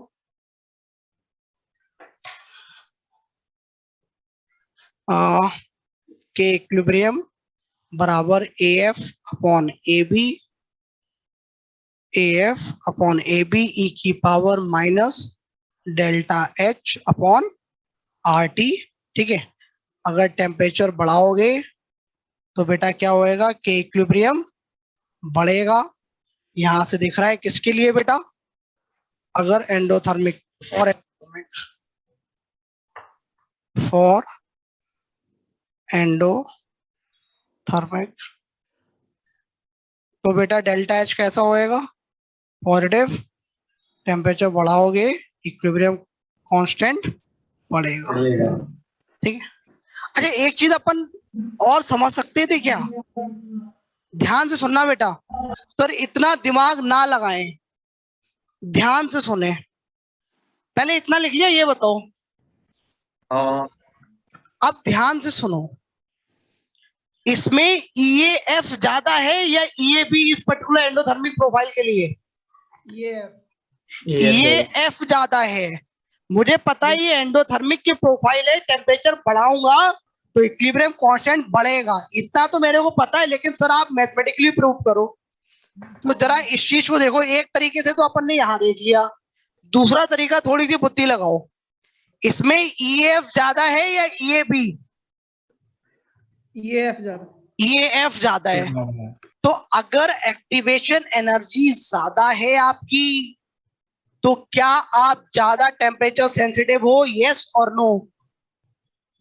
के इक्विलिब्रियम बराबर AF upon AB, AF upon AB E की power -delta H upon RT। ठीक है, अगर टेम्परेचर बढ़ाओगे तो बेटा क्या होएगा, के इक्विलिब्रियम बढ़ेगा। यहां से दिख रहा है किसके लिए बेटा? अगर एंडोथर्मिक, फॉर एंडोथर्मिक, तो बेटा डेल्टा H कैसा होएगा? पॉजिटिव। टेम्परेचर बढ़ाओगे इक्विलिब्रियम कांस्टेंट बढ़ेगा। ठीक है। अच्छा, एक चीज अपन और समझ सकते थे क्या? ध्यान से सुनना बेटा, सर इतना दिमाग ना लगाएं, ध्यान से सुने। पहले इतना लिख लिया, ये बताओ। अब ध्यान से सुनो, इसमें EAF ज्यादा है या EAB इस पर्टिकुलर एंडोथर्मिक प्रोफाइल के लिए? EAF ज्यादा है। मुझे पता है ये एंडोथर्मिक की प्रोफाइल है, टेम्परेचर बढ़ाऊंगा तो इक्विलिब्रियम कांस्टेंट बढ़ेगा, इतना तो मेरे को पता है। लेकिन सर आप मैथमेटिकली प्रूव करो। तो जरा इस चीज को देखो, एक तरीके से तो अपन ने यहां देख लिया, दूसरा तरीका थोड़ी सी बुद्धि लगाओ, इसमें EF ज्यादा है या EAB? EAF ज्यादा, EAF ज्यादा है। तो अगर एक्टिवेशन एनर्जी ज्यादा है आपकी, तो क्या आप ज्यादा टेम्परेचर सेंसिटिव हो? यस और नो?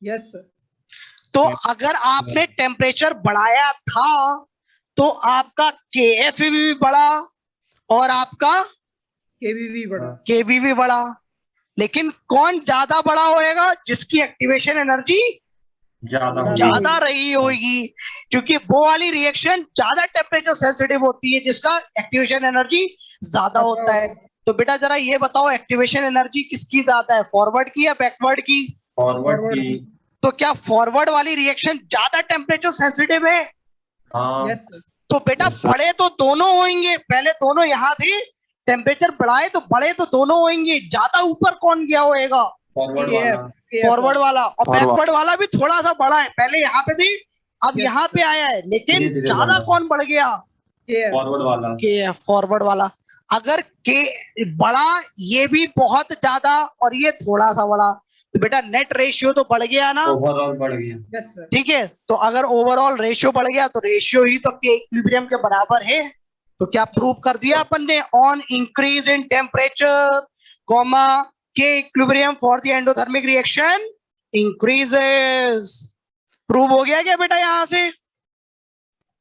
यस सर, तो अगर आपने टेम्परेचर बढ़ाया था तो आपका KF भी बढ़ा और आपका KV बढ़ा, KB भी बढ़ा, लेकिन कौन ज्यादा बड़ा होएगा? जिसकी एक्टिवेशन एनर्जी ज्यादा ज्यादा रही होगी, क्योंकि वो वाली रिएक्शन ज्यादा टेम्परेचर सेंसिटिव होती है जिसका एक्टिवेशन एनर्जी ज्यादा होता है। तो बेटा जरा ये बताओ, एक्टिवेशन एनर्जी किसकी ज्यादा है, फॉरवर्ड की या बैकवर्ड की? फॉरवर्ड की। तो क्या फॉरवर्ड वाली रिएक्शन ज्यादा टेम्परेचर सेंसिटिव है? हाँ यस सर, तो बेटा बढ़े तो दोनों होंगे, पहले दोनों यहाँ थे, टेम्परेचर बढ़ाए तो बढ़े तो दोनों होंगे, ज्यादा ऊपर कौन गया होएगा? फॉरवर्ड EAF, वाला। फॉरवर्ड वाला। और Forward. बैकवर्ड वाला भी थोड़ा सा बढ़ा है, पहले यहाँ पे थी अब Yes, यहाँ पे आया है, लेकिन धीरे-धीरे ज्यादा बढ़ा। कौन बढ़ गया? KF, फॉरवर्ड वाला। के फॉरवर्ड वाला। अगर के बड़ा, ये भी बहुत ज्यादा और ये थोड़ा सा बड़ा, तो बेटा नेट रेशियो तो बढ़ गया ना? ओवरऑल बढ़ गया। यस सर, ठीक है, तो अगर ओवरऑल रेशियो बढ़ गया तो रेशियो ही तो के इक्विलिब्रियम के बराबर है। तो क्या प्रूव कर दिया अपन ने? On increase in temperature comma K equilibrium for the endothermic reaction increases. Prove हो गया क्या बेटा यहां से?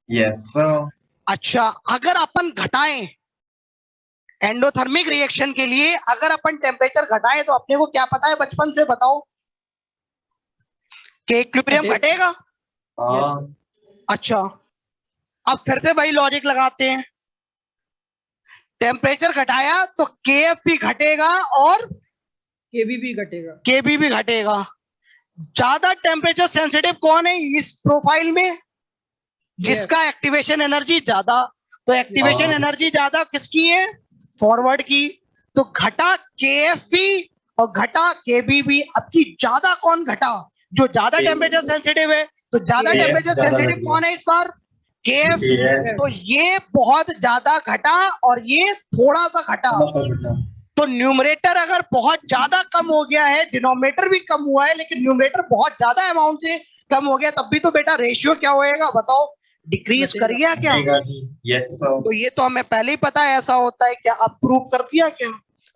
Yes sir. अच्छा, अगर अपन घटाएं एंडोथर्मिक रिएक्शन के लिए, अगर अपन टेम्परेचर घटाएं तो अपने को क्या पता है बचपन से, बताओ? के इक्विलिब्रियम घटेगा। हाँ अच्छा, अब फिर से वही लॉजिक लगाते हैं, टेम्परेचर घटाया तो KF भी घटेगा और KV भी घटेगा, KB भी घटेगा। ज्यादा टेम्परेचर सेंसिटिव कौन है इस प्रोफाइल में? जिसका एक्टिवेशन एनर्जी ज्यादा। तो एक्टिवेशन हाँ। एनर्जी ज्यादा किसकी है? फॉरवर्ड की। तो घटा KF भी और घटा KB भी। अब की ज्यादा कौन घटा? जो ज्यादा KF। टेम्परेचर सेंसिटिव है। तो ज्यादा KF टेम्परेचर ज्यादा सेंसिटिव घट कौन है इस बार? KF। KF। तो ये बहुत ज्यादा घटा और ये थोड़ा सा घटा। तो न्यूमरेटर अगर बहुत ज्यादा कम हो गया है, डिनोमिनेटर भी कम हुआ है, लेकिन न्यूमरेटर बहुत ज्यादा अमाउंट से कम हो गया, तब भी तो बेटा रेशियो क्या होएगा बताओ? डिक्रीज कर गया क्या? Yes sir. तो ये तो हमें पहले ही पता है ऐसा होता है क्या? अब प्रूव कर दिया क्या?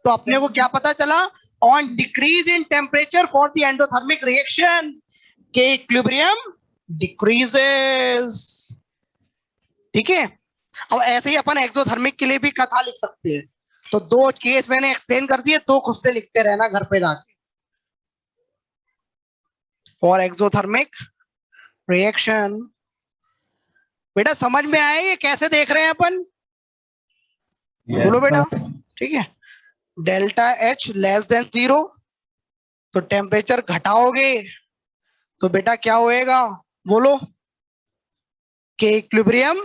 तो अपने को क्या पता चला? On decrease in temperature for the endothermic reaction के इक्विलिब्रियम डिक्रीजेस। ठीक है, अब ऐसे ही अपन एक्सोथर्मिक के लिए भी कथा लिख सकते हैं। तो दो केस मैंने एक्सप्लेन कर दिए, तो खुद से लिखते रहना घर पे जाके। फॉर एक्सोथर्मिक रिएक्शन, बेटा समझ में आया ये कैसे देख रहे हैं अपन? बोलो बेटा। ठीक है, डेल्टा H लेस देन 0, तो टेम्परेचर घटाओगे तो बेटा क्या होएगा? बोलो। के इक्विलिब्रियम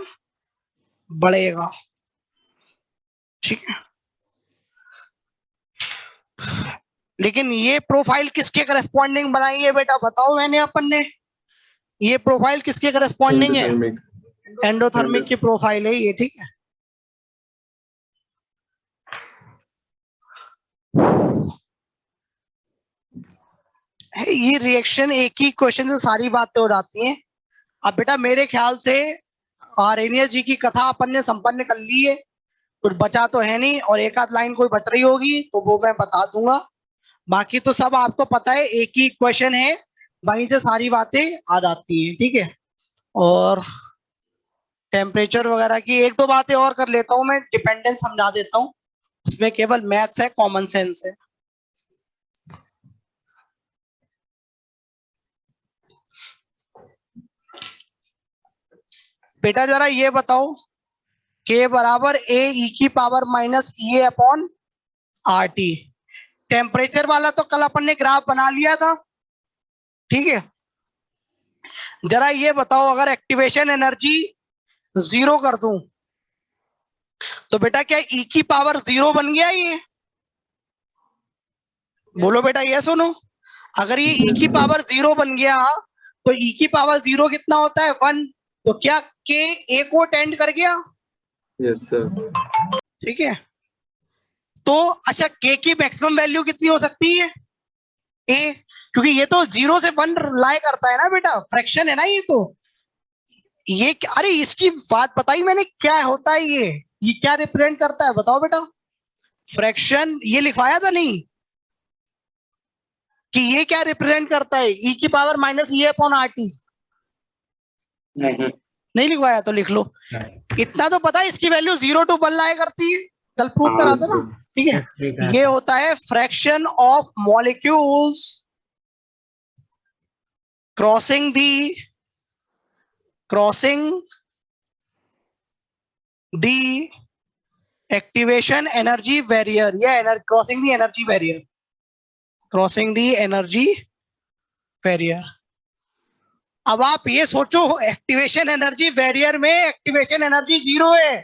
बढ़ेगा। ठीक है, लेकिन ये प्रोफाइल किसके करस्पॉन्डिंग बनाई है बेटा? बताओ मैंने अपन ने, ये प्रोफाइल किसके करस्पॉन्डिंग है? एंडोथर्मिक की प्रोफाइल है ये। ठीक है, ये रिएक्शन एक ही क्वेश्चन से सारी बातें हो जाती हैं। अब बेटा मेरे ख्याल से आर्यनियस जी की कथा अपन ने संपन्न कर ली है, कुछ बचा तो है नहीं, और एक आध लाइन कोई बच रही होगी तो वो मैं बता दूंगा। बाकी तो सब आपको पता है, एक ही क्वेश्चन है, वहीं से सारी बातें आ जाती हैं। ठीक है, और टेम्परेचर वगैरह की एक दो बातें और कर लेता हूं मैं, डिपेंडेंस समझा देता हूं, इसमें केवल मैथ्स है, कॉमन सेंस है। बेटा जरा ये बताओ, के बराबर ए ई की power minus E upon R T. Temperature वाला तो कल अपन ने ग्राफ बना लिया था। ठीक है, जरा ये बताओ, अगर एक्टिवेशन एनर्जी 0 कर दूं तो बेटा क्या ई की पावर 0 बन गया ये? बोलो बेटा, ये सुनो, अगर ये ई की पावर 0 बन गया तो ई की पावर 0 कितना होता है? 1। तो क्या के ए को टेंड कर गया? Yes, sir. ठीक है, तो अच्छा के की मैक्सिमम वैल्यू कितनी हो सकती है? ए, क्योंकि ये तो 0 से 1 लाई करता है ना बेटा, फ्रैक्शन है ना ये तो। ये अरे इसकी बात बताई मैंने, क्या होता है ये क्या रिप्रेजेंट करता है बताओ बेटा? फ्रैक्शन ये लिखवाया था नहीं कि ये क्या रिप्रेजेंट करता है? ई की power minus E upon R T. नहीं लिखवाया तो लिख लो। इतना तो पता है इसकी वैल्यू 0 to 1 लाया करती है, कल प्रूव करा था ना। ठीक है, ये होता है fraction of molecules crossing the activation energy barrier, या क्रॉसिंग दी एनर्जी बैरियर। अब आप ये सोचो, एक्टिवेशन एनर्जी बैरियर में एक्टिवेशन एनर्जी 0 है,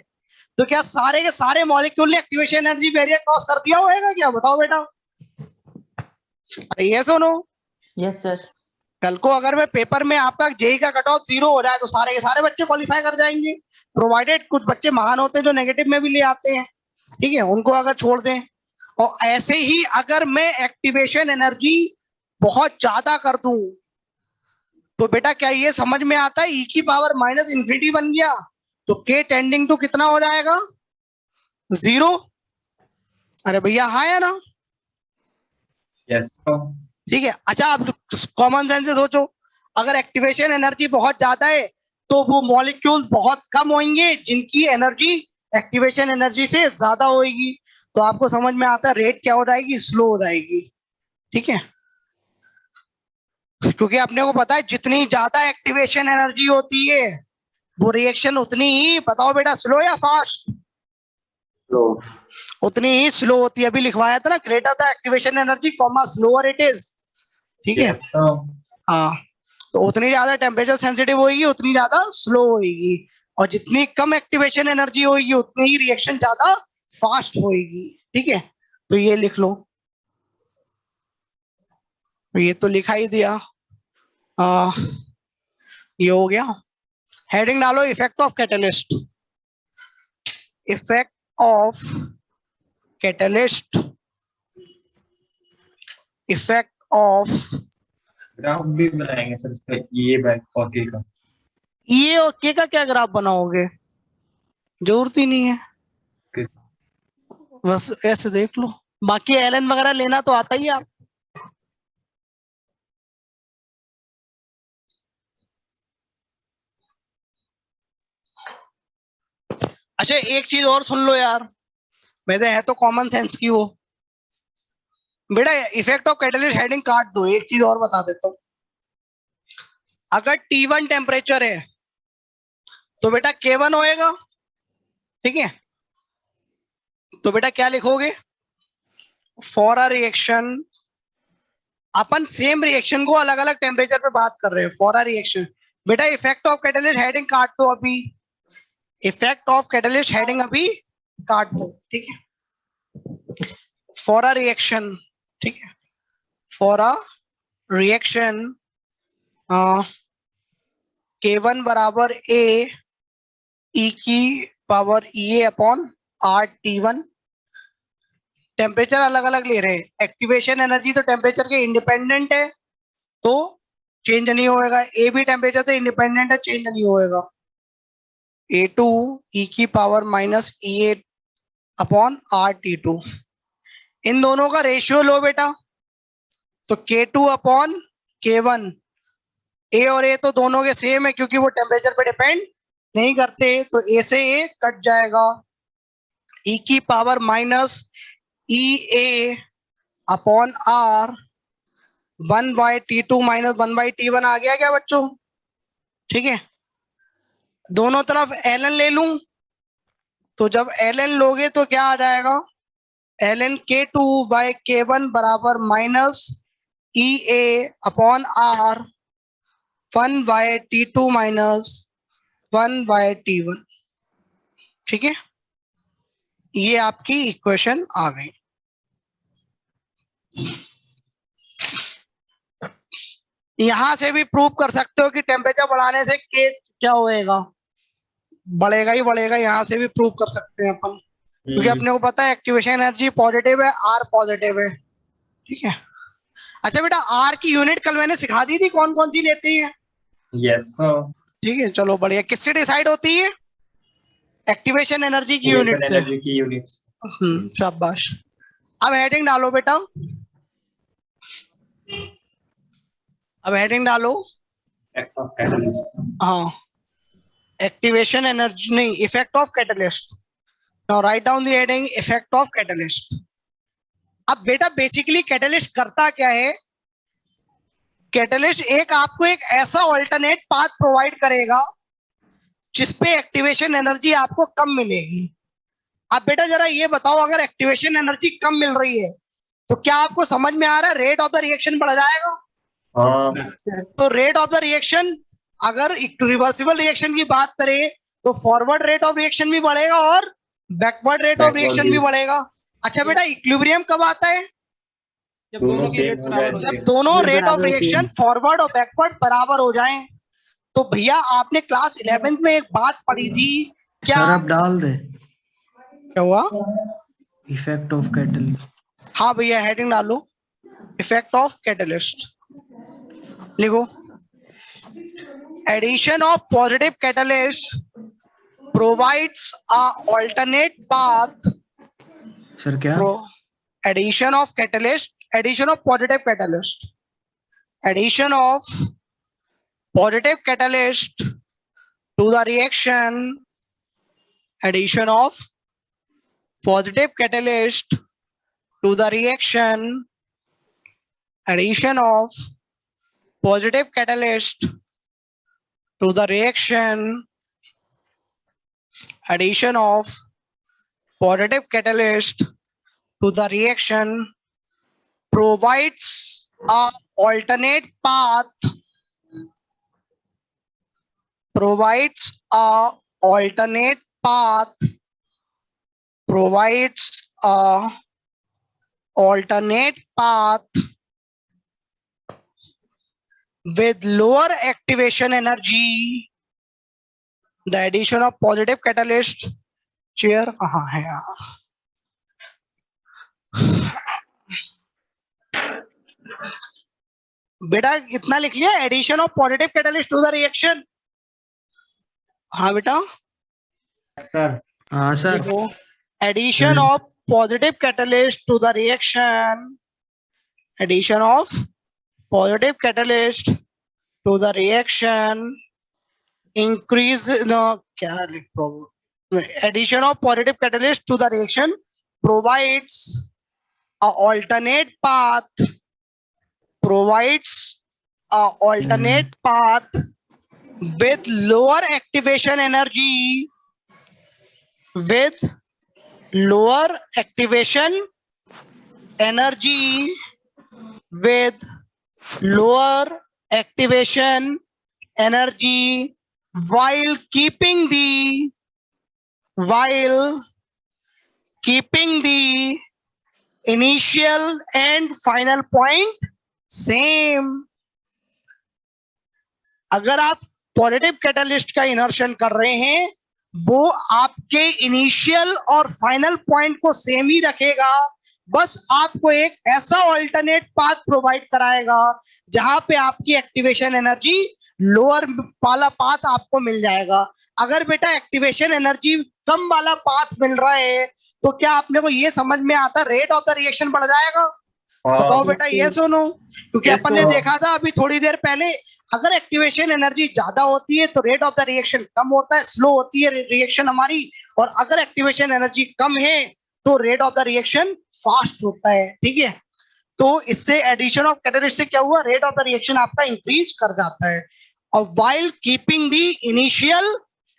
तो क्या सारे के सारे मॉलिक्यूल ने एक्टिवेशन एनर्जी बैरियर क्रॉस कर दिया होगा क्या? बताओ बेटा। अरे ये सुनो, Yes, sir. कल को अगर मैं पेपर में आपका जेई का कट ऑफ 0 हो जाए तो सारे के सारे बच्चे क्वालिफाई कर जाएंगे, प्रोवाइडेड कुछ बच्चे महान होते हैं जो नेगेटिव में भी ले आते हैं। ठीक है, उनको अगर छोड़ दें। और ऐसे ही अगर मैं एक्टिवेशन एनर्जी बहुत ज्यादा कर दूं तो बेटा क्या ये समझ में आता है? ई की पावर माइनस इंफिनिटी बन गया तो के टेंडिंग टू कितना हो जाएगा? 0। अरे भैया हाँ या ना? Yes. ठीक है, अच्छा आप कॉमन सेंस से सोचो, अगर एक्टिवेशन एनर्जी बहुत ज्यादा है तो वो मॉलिक्यूल बहुत कम होंगे जिनकी एनर्जी एक्टिवेशन एनर्जी से ज्यादा होगी, तो आपको समझ में आता है रेट क्या हो जाएगी? स्लो हो जाएगी। ठीक है, क्योंकि अपने को पता है जितनी ज्यादा एक्टिवेशन एनर्जी होती है वो रिएक्शन उतनी ही, बताओ बेटा, स्लो या फास्ट? उतनी ही स्लो होती है। अभी लिखवाया था ना, greater the activation energy comma slower it is. ठीक है, Yes, sir. हाँ, तो उतनी ज्यादा टेम्परेचर सेंसिटिव होगी, उतनी ज्यादा स्लो होगी, और जितनी कम एक्टिवेशन एनर्जी होगी उतनी ही रिएक्शन ज्यादा फास्ट होगी। ठीक है, तो ये लिख लो, ये तो लिखा ही दिया। ये हो गया। हेडिंग डालो, effect of catalyst. Effect of catalyst, effect of graph भी बनाएंगे सर इसका, ये बैक और के का। ये और के का क्या ग्राफ बनाओगे? जरूरत ही नहीं है, किस- बस ऐसे देख लो। बाकी एलन वगैरह लेना तो आता ही है आप। अच्छा एक चीज और सुन लो यार, वैसे है तो कॉमन सेंस की वो। बेटा इफेक्ट ऑफ कैटलिस्ट हेडिंग काट दो, एक चीज और बता देता हूं। अगर T1 टेम्परेचर है तो बेटा K1 होएगा। ठीक है, तो बेटा क्या लिखोगे? For a reaction, upon same reaction को अलग अलग टेम्परेचर पे बात कर रहे हैं। फॉर अ रिएक्शन, बेटा इफेक्ट ऑफ कैटलिस्ट हेडिंग काट दो अभी, इफेक्ट ऑफ कैटलिस्ट हेडिंग अभी काट दो। ठीक है, फॉर अ रिएक्शन, ठीक है, फॉर अ रिएक्शन K1 बराबर A E की power E upon R T1। Temperature अलग अलग ले रहे हैं, एक्टिवेशन एनर्जी तो टेम्परेचर के इंडिपेंडेंट है तो चेंज नहीं होएगा, ए भी टेम्परेचर से इंडिपेंडेंट है, चेंज नहीं होएगा। A2 E की power minus E8 upon R T2। इन दोनों का रेशियो लो बेटा, तो K2 अपॉन K1, ए और ए तो दोनों के सेम है क्योंकि वो टेम्परेचर पे डिपेंड नहीं करते, तो ए से ए कट जाएगा। ई की power minus E A upon R 1/T2 minus 1/T1 आ गया क्या बच्चों? ठीक है, दोनों तरफ ln ले लूं, तो जब ln लोगे तो क्या आ जाएगा? ln K2/K1 बराबर minus E A upon R 1/T2 minus 1/T1। ठीक है, ये आपकी इक्वेशन आ गई। यहां से भी प्रूव कर सकते हो कि टेम्परेचर बढ़ाने से के क्या होएगा? बढ़ेगा ही बढ़ेगा, यहाँ से भी प्रूव कर सकते हैं अपन, क्योंकि अपने को पता है एक्टिवेशन एनर्जी पॉजिटिव है, आर पॉजिटिव है। ठीक है। अच्छा बेटा, आर की यूनिट कल मैंने सिखा दी थी, कौन कौन सी लेती है? Yes sir. ठीक है, चलो बढ़िया। किससे डिसाइड होती है? एक्टिवेशन एनर्जी की यूनिट से। एनर्जी की यूनिट्स। शाबाश। अब हेडिंग डालो बेटा, अब हेडिंग डालो। Act of catalyst. हाँ, एक्टिवेशन एनर्जी नहीं, effect of catalyst. Now write down the heading, effect of catalyst. अब बेटा बेसिकली कैटलिस्ट करता क्या है? कैटलिस्ट एक आपको एक ऐसा ऑल्टरनेट पाथ प्रोवाइड करेगा जिसपे एक्टिवेशन एनर्जी आपको कम मिलेगी। अब बेटा जरा ये बताओ, अगर एक्टिवेशन एनर्जी कम मिल रही है तो क्या आपको समझ में आ रहा है रेट ऑफ द रिएक्शन बढ़ जाएगा? हाँ। तो रेट ऑफ द रिएक्शन, अगर रिवर्सिबल रिएक्शन की बात करें तो फॉरवर्ड रेट ऑफ रिएक्शन भी बढ़ेगा और backward rate of Backward reaction भी। भी बढ़ेगा। अच्छा बेटा, इक्विलिब्रियम कब आता है? जब दोनों दोनों की सेम रेट हो बराबर जाए। हो जब जाए। दोनों रेट रेट ऑफ बराबर होती है। रिएक्शन फॉरवर्ड और बैकवर्ड बराबर हो जाएं। तो भैया आपने क्लास 11th में एक बात पढ़ी थी, क्या सर अब डाल दे क्या हुआ? Effect of catalyst. हाँ भैया, हेडिंग डालो, इफेक्ट ऑफ कैटलिस्ट। लिखो, addition of positive catalyst provides a alternate path. Sir क्या? Addition of catalyst, addition of positive catalyst, addition of positive catalyst to the reaction, addition of positive catalyst to the reaction, addition of positive catalyst to the reaction, addition of positive catalyst to the reaction provides a alternate path, provides a alternate path, provides a alternate path with lower activation energy. The addition of positive catalyst, chair कहाँ है यार? बेटा इतना लिख लिया, addition of positive catalyst to the reaction. हाँ बेटा, sir. हाँ सर। देखो, addition of positive catalyst to the reaction, addition of positive catalyst to the reaction increase, क्या लिख, addition of positive catalyst to the reaction provides a alternate path, provides a alternate path with lower activation energy, with lower activation energy, with lower activation energy while keeping the initial and final point same. अगर आप positive catalyst का इनर्शन कर रहे हैं, वो आपके initial और final point को सेम ही रखेगा, बस आपको एक ऐसा ऑल्टरनेट पाथ प्रोवाइड कराएगा जहां पे आपकी एक्टिवेशन एनर्जी लोअर वाला पाथ आपको मिल जाएगा। अगर बेटा एक्टिवेशन एनर्जी कम वाला पाथ मिल रहा है तो क्या आपने को ये समझ में आता रेट ऑफ द रिएक्शन बढ़ जाएगा? बताओ बेटा, ये सुनो, क्योंकि Yes, अपन ने sir. देखा था अभी थोड़ी देर पहले, अगर एक्टिवेशन एनर्जी ज्यादा होती है तो रेट ऑफ द रिएक्शन कम होता है, स्लो होती है रिएक्शन हमारी, और अगर एक्टिवेशन एनर्जी कम है तो rate of the reaction fast होता है। ठीक है, तो इससे एडिशन ऑफ कैटलिस्ट से क्या हुआ, रेट ऑफ द रिएक्शन आपका इंक्रीज कर जाता है, और while keeping the initial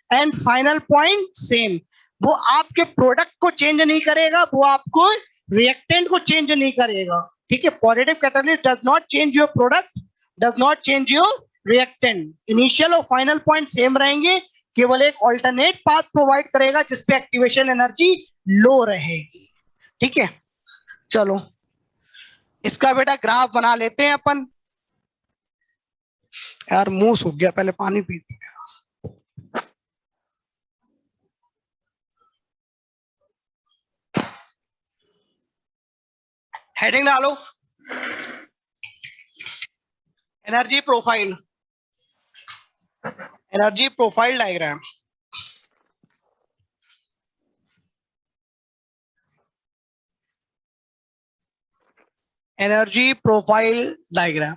and final point same. वो आपके प्रोडक्ट को चेंज नहीं करेगा, वो आपको रिएक्टेंट को चेंज नहीं करेगा। ठीक है, positive catalyst does not change your product, does not change your reactant, initial और फाइनल पॉइंट सेम रहेंगे, केवल एक ऑल्टरनेट पाथ प्रोवाइड करेगा जिसपे एक्टिवेशन एनर्जी लो रहेगी। ठीक है, चलो इसका बेटा ग्राफ बना लेते हैं अपन। यार मुंह सूख गया, पहले पानी पीते हैं। हेडिंग डालो, energy profile, energy profile diagram. Energy profile diagram.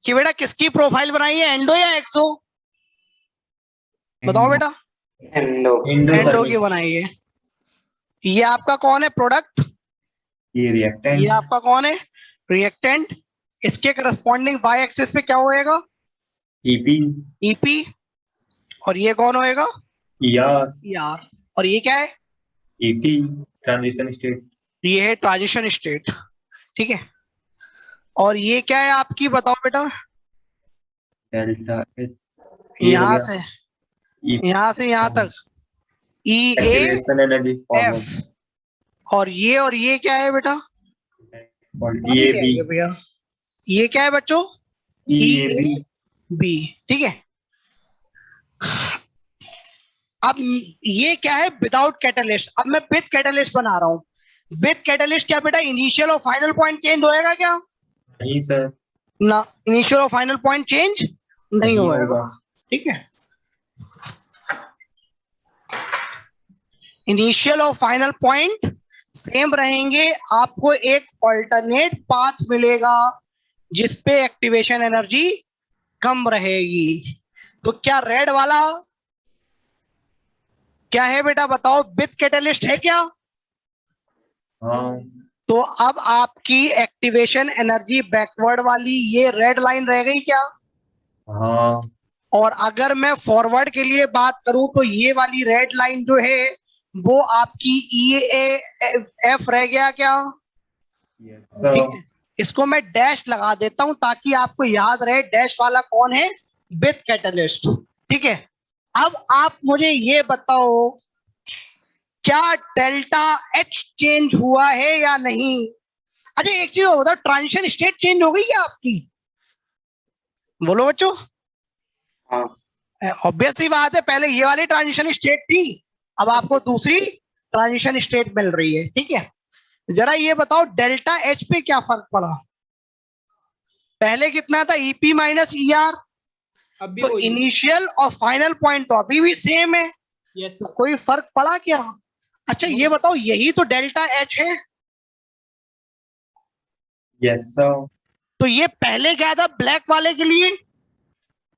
कि बेटा किसकी प्रोफाइल बनाई है, एंडो या एक्सो? बताओ बेटा। एंडो की बनाई है। ये आपका कौन है प्रोडक्ट? ये रिएक्टेंट, ये आपका कौन है रिएक्टेंट। इसके करस्पॉन्डिंग वाई एक्सिस पे क्या होएगा? EP, EP. और ये कौन होएगा? ER, ER. और ये क्या है? ET, transition state. ये है ट्रांजिशन स्टेट। ठीक है। और ये क्या है आपकी, बताओ बेटा। डेल्टा एच, यहां से यहां तक ई ए एक्टिवेशन एनर्जी फॉर्मूला, एफ। और ये क्या है बेटा? अभी ये क्या बी, है भैया? ये क्या है बच्चों? ये बी। बी। ठीक है। अब ये क्या है? Without catalyst. अब मैं विद कैटलिस्ट बना रहा हूं। विद कैटलिस्ट क्या बेटा इनिशियल और फाइनल पॉइंट चेंज होएगा क्या? नहीं सर, ना, इनिशियल और फाइनल पॉइंट चेंज नहीं नहीं होएगा। होगा। ठीक है। इनिशियल और फाइनल पॉइंट सेम रहेंगे। आपको एक ऑल्टरनेट पाथ मिलेगा जिसपे एक्टिवेशन एनर्जी कम रहेगी। तो क्या रेड वाला क्या है बेटा, बताओ? विद कैटलिस्ट है क्या? हाँ, तो अब आपकी एक्टिवेशन एनर्जी बैकवर्ड वाली ये रेड लाइन रह गई क्या? हाँ, और अगर मैं फॉरवर्ड के लिए बात करूं तो ये वाली रेड लाइन जो है वो आपकी ई एफ रह गया क्या? यस ठीक सर, है। इसको मैं डैश लगा देता हूं ताकि आपको याद रहे डैश वाला कौन है, विद कैटलिस्ट। ठीक है। अब आप मुझे ये बताओ क्या डेल्टा एच चेंज हुआ है या नहीं? अच्छा एक चीज बताओ, ट्रांजिशन स्टेट चेंज हो गई क्या आपकी? बोलो बच्चों। ऑब्वियस सी बात है, पहले ये वाली ट्रांजिशन स्टेट थी, अब आपको दूसरी ट्रांजिशन स्टेट मिल रही है। ठीक है। जरा ये बताओ डेल्टा एच पे क्या फर्क पड़ा? पहले कितना था? EP minus ER. अभी तो वही है। इनिशियल और फाइनल पॉइंट तो अभी भी सेम है। यस तो कोई फर्क पड़ा क्या? अच्छा ये बताओ, यही तो डेल्टा एच है। यस सर, तो ये पहले क्या था ब्लैक वाले के लिए?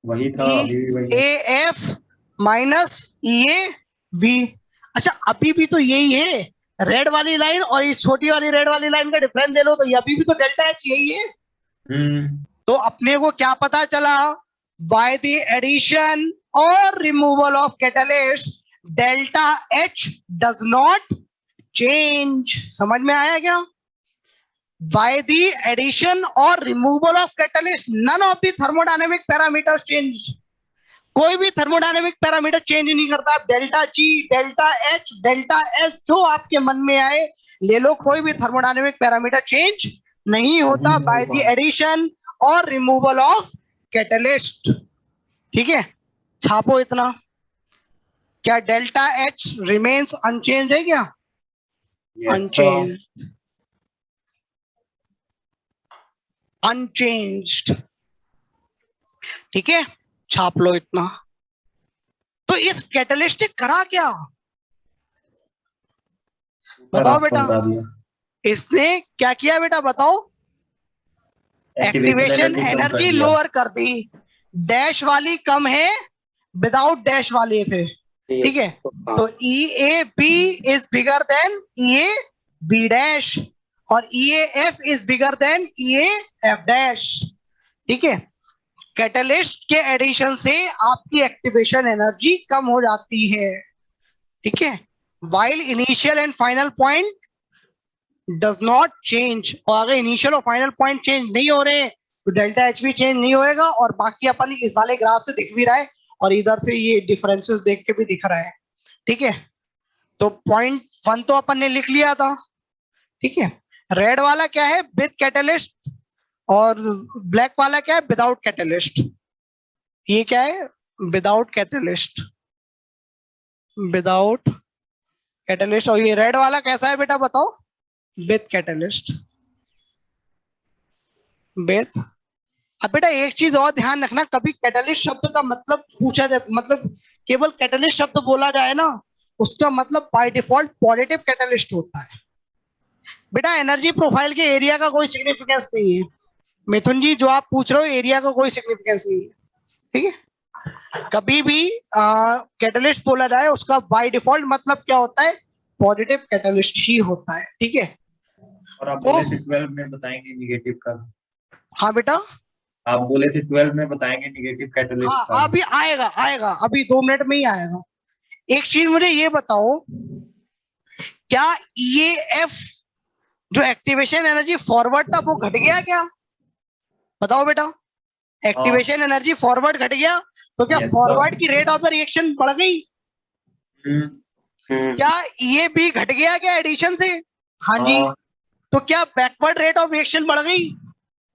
वही था, अभी भी वही ए है। F minus E A B. अच्छा अभी भी तो यही है। रेड वाली लाइन और इस छोटी वाली रेड वाली लाइन का डिफरेंस ले लो तो ये अभी भी तो डेल्टा एच यही है। तो अपने को क्या पता चला? बाय द एडिशन और removal of catalyst delta H does not change. समझ में आया क्या? बाय द एडिशन और removal of catalyst none of the thermodynamic parameters change. कोई भी थर्मोडायनेमिक पैरामीटर चेंज नहीं करता। Delta G, delta H, delta S जो आपके मन में आए ले लो, कोई भी थर्मोडायनेमिक पैरामीटर चेंज नहीं होता बाय द एडिशन और रिमूवल ऑफ कैटलिस्ट। ठीक है। छापो इतना। क्या डेल्टा एच रिमेन्स अनचेंज है क्या? Yes sir, unchange, unchanged. ठीक है। छाप लो इतना। तो इस कैटलिस्ट ने करा क्या? बताओ बेटा। बता दिया। इसने क्या किया बेटा, बताओ? एक्टिवेशन कम कर एनर्जी दिया। लोअर कर दी। डैश वाली कम है, विदाउट डैश वाले थे। ठीक है। तो E A B is bigger than E A B dash और E A F is bigger than E A F dash. ठीक है। कैटलिस्ट के एडिशन से आपकी एक्टिवेशन एनर्जी कम हो जाती है। ठीक है। While initial and final point does not change. और अगर इनिशियल और फाइनल पॉइंट चेंज नहीं हो रहे तो डेल्टा एच भी चेंज नहीं होएगा। और बाकी अपन इस वाले ग्राफ से दिख भी रहा है और इधर से ये डिफरेंसेस देख के भी दिख रहा है। ठीक है। तो पॉइंट 1 तो अपन ने लिख लिया था। ठीक है। रेड वाला क्या है? With catalyst. और ब्लैक वाला क्या है? Without catalyst. ये क्या है? Without catalyst. Without catalyst. और ये रेड वाला कैसा है बेटा बताओ? With catalyst. विथ। अब बेटा एक चीज और ध्यान रखना, कभी कैटलिस्ट शब्द का मतलब पूछा जाए, मतलब केवल कैटलिस्ट शब्द बोला जाए ना, उसका मतलब बाय डिफॉल्ट पॉजिटिव कैटलिस्ट होता है। बेटा एनर्जी प्रोफाइल के एरिया का कोई सिग्निफिकेंस नहीं है। मिथुन जी जो आप पूछ रहे हो, एरिया का कोई सिग्निफिकेंस नहीं है, ठीक है। कभी भी कैटलिस्ट बोला जाए उसका बाय डिफॉल्ट मतलब क्या होता है? पॉजिटिव कैटलिस्ट ही होता है, ठीक है। और आप तो बोले थे 12 में बताएंगे निगेटिव का। हाँ बेटा, आप बोले थे 12 में बताएंगे निगेटिव कैटलिस्ट हाँ का। अभी आएगा आएगा, अभी 2 मिनट में ही आएगा। एक चीज मुझे ये बताओ, क्या EAF जो एक्टिवेशन एनर्जी फॉरवर्ड था वो घट गया क्या? बताओ बेटा, एक्टिवेशन एनर्जी फॉरवर्ड घट गया तो क्या Yes, sir. फॉरवर्ड की रेट ऑफ द रिएक्शन बढ़ गई? हम्म, क्या ये भी घट गया क्या एडिशन से? हाँ जी। हाँ, तो क्या बैकवर्ड रेट ऑफ रिएक्शन बढ़ गई?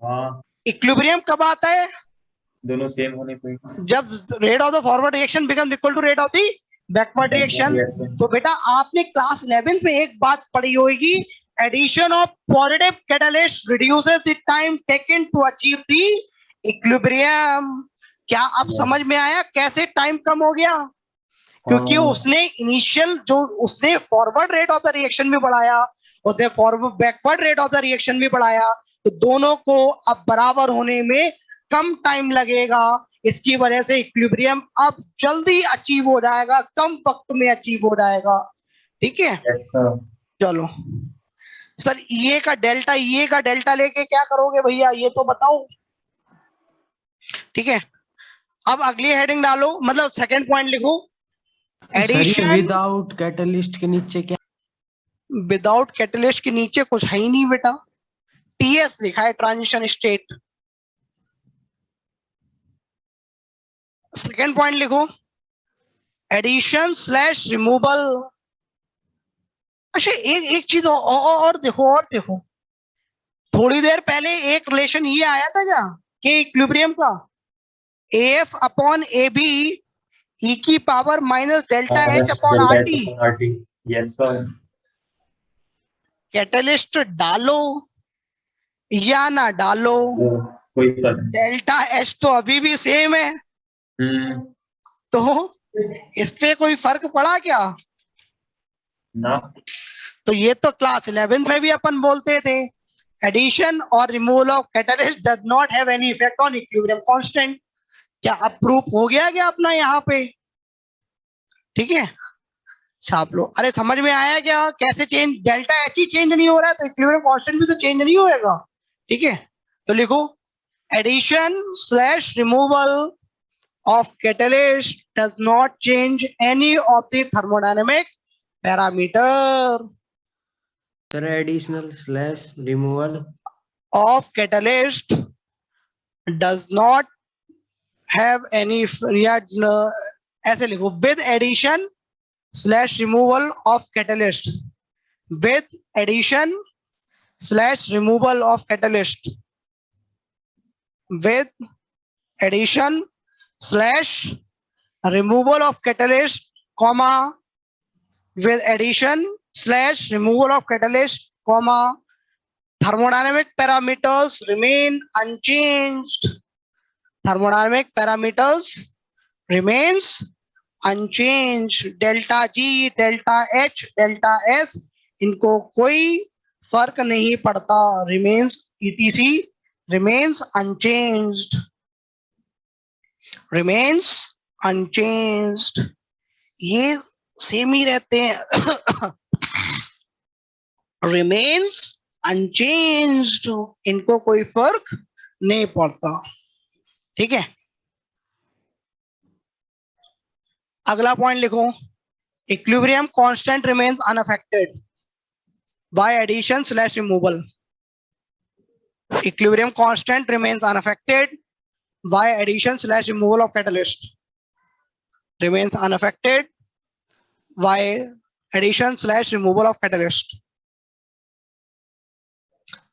हाँ, इक्विलिब्रियम कब आता है? दोनों सेम होने पे। जब rate of the forward reaction become equal to rate of the backward reaction. तो बेटा आपने क्लास 11 में एक बात पढ़ी होगी, addition of positive catalyst reduces the time taken to achieve the equilibrium. क्या अब समझ में आया कैसे टाइम कम हो गया? क्योंकि उसने इनिशियल जो उसने forward rate of the reaction भी बढ़ाया, उसने forward backward rate of the reaction भी बढ़ाया, तो दोनों को अब बराबर होने में कम टाइम लगेगा। इसकी वजह से इक्विलिब्रियम अब जल्दी अचीव हो जाएगा, कम वक्त में अचीव हो जाएगा, ठीक है। Yes sir. चलो सर, ये का डेल्टा लेके क्या करोगे भैया ये तो बताओ, ठीक है। अब अगली हेडिंग डालो, मतलब सेकंड पॉइंट लिखो, सर ये एडिशन विदाउट कैटलिस्ट के नीचे क्या? विदाउट कैटलिस्ट के नीचे कुछ है ही नहीं बेटा, TS लिखा है, ट्रांजिशन स्टेट। सेकेंड पॉइंट लिखो, एडिशन स्लैश रिमूवल। अच्छा एक चीज और देखो, थोड़ी देर पहले एक रिलेशन ये आया था क्या कि इक्विलिब्रियम का AF अपॉन AB E की power minus delta H upon RT। Yes sir. Catalyst डालो या ना डालो, कोई फर्क नहीं। डेल्टा H तो अभी भी सेम है, तो इस पे कोई फर्क पड़ा क्या? ना। तो ये तो क्लास 11 में भी अपन बोलते थे, एडिशन और removal of catalyst does not have any effect on equilibrium constant. क्या अप्रूव हो गया क्या अपना यहाँ पे? ठीक है, छाप लो। अरे समझ में आया क्या कैसे चेंज? डेल्टा H ही चेंज नहीं हो रहा है तो इक्विलिब्रियम कांस्टेंट भी तो चेंज नहीं होएगा, ठीक है। तो लिखो, addition slash removal of catalyst does not change any of the thermodynamic parameter sir additional slash removal of catalyst does not have any ऐसे लिखो, with addition slash removal of catalyst, with addition slash removal of catalyst, with addition slash removal of catalyst, comma, with addition slash removal of catalyst, comma, thermodynamic parameters remain unchanged. Thermodynamic parameters remains unchanged. Delta G, delta H, delta S, इनको कोई फर्क नहीं पड़ता, remains ETC remains unchanged. remains unchanged, ये same ही रहते हैं। remains unchanged, इनको कोई फर्क नहीं पड़ता, ठीक है। अगला पॉइंट लिखो, equilibrium constant remains unaffected by addition slash removal. Equilibrium constant remains unaffected by addition slash removal of catalyst, remains unaffected by addition slash removal of catalyst.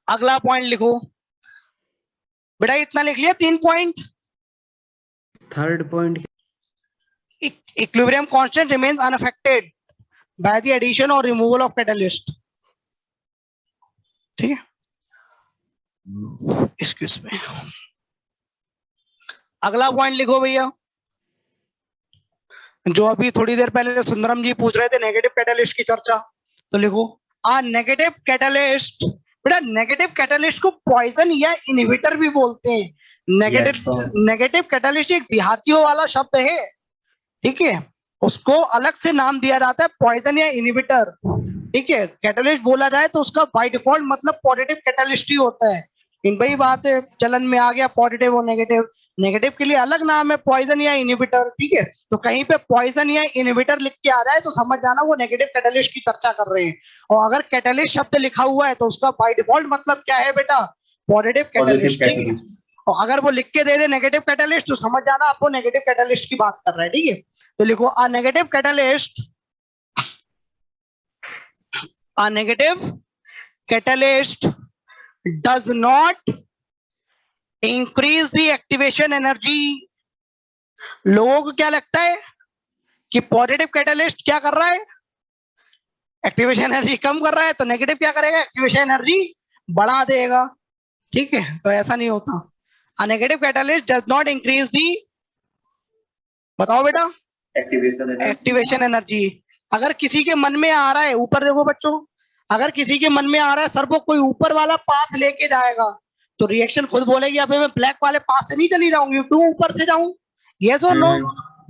अगला पॉइंट लिखो बेटा, इतना लिख लिया 3 point. Third point equilibrium constant remains unaffected by the addition or removal of catalyst. ठीक है, excuse me. अगला point लिखो भैया, जो अभी थोड़ी देर पहले सुंदरम जी पूछ रहे थे नेगेटिव कैटलिस्ट की चर्चा, तो लिखो आ नेगेटिव कैटलिस्ट। बेटा नेगेटिव कैटलिस्ट को पॉइजन या इनहिबिटर भी बोलते हैं। नेगेटिव कैटलिस्ट एक देहातियों वाला शब्द है, ठीक है, उसको अलग से नाम दिया जाता है पॉइजन या इनहिबिटर। ठीक है, कैटलिस्ट बोला जाए तो उसका बाय डिफॉल्ट मतलब पॉजिटिव कैटलिस्ट ही होता है। इन भाई बात है, चलन में आ गया पॉजिटिव और नेगेटिव। नेगेटिव के लिए अलग नाम है पॉइजन या इनहिबिटर। ठीक है, तो कहीं पे पॉइजन या इनहिबिटर लिख के आ रहा है तो समझ जाना वो नेगेटिव कैटलिस्ट की चर्चा कर रहे हैं। और अगर कैटलिस्ट शब्द लिखा हुआ है तो उसका बाय डिफॉल्ट मतलब क्या है बेटा, पॉजिटिव कैटलिस्ट। ठीक है, और अगर वो लिख के दे दे नेगेटिव कैटलिस्ट तो समझ जाना आपको नेगेटिव कैटलिस्ट की बात कर रहा है। ठीक है, तो लिखो a negative catalyst does not increase the activation energy। लोगों को क्या लगता है कि पॉजिटिव कैटलिस्ट क्या कर रहा है, एक्टिवेशन एनर्जी कम कर रहा है, तो नेगेटिव क्या करेगा, एक्टिवेशन एनर्जी बढ़ा देगा। ठीक है, तो ऐसा नहीं होता। A negative catalyst does not increase the, बताओ बेटा, एक्टिवेशन एनर्जी। अगर किसी के मन में आ रहा है, ऊपर देखो बच्चों, अगर किसी के मन में आ रहा है सर वो कोई ऊपर वाला पाथ लेके जाएगा, तो रिएक्शन खुद बोलेगी अबे मैं ब्लैक वाले पाथ से नहीं चली जाऊंगी, क्यों ऊपर से जाऊं, यस और नो।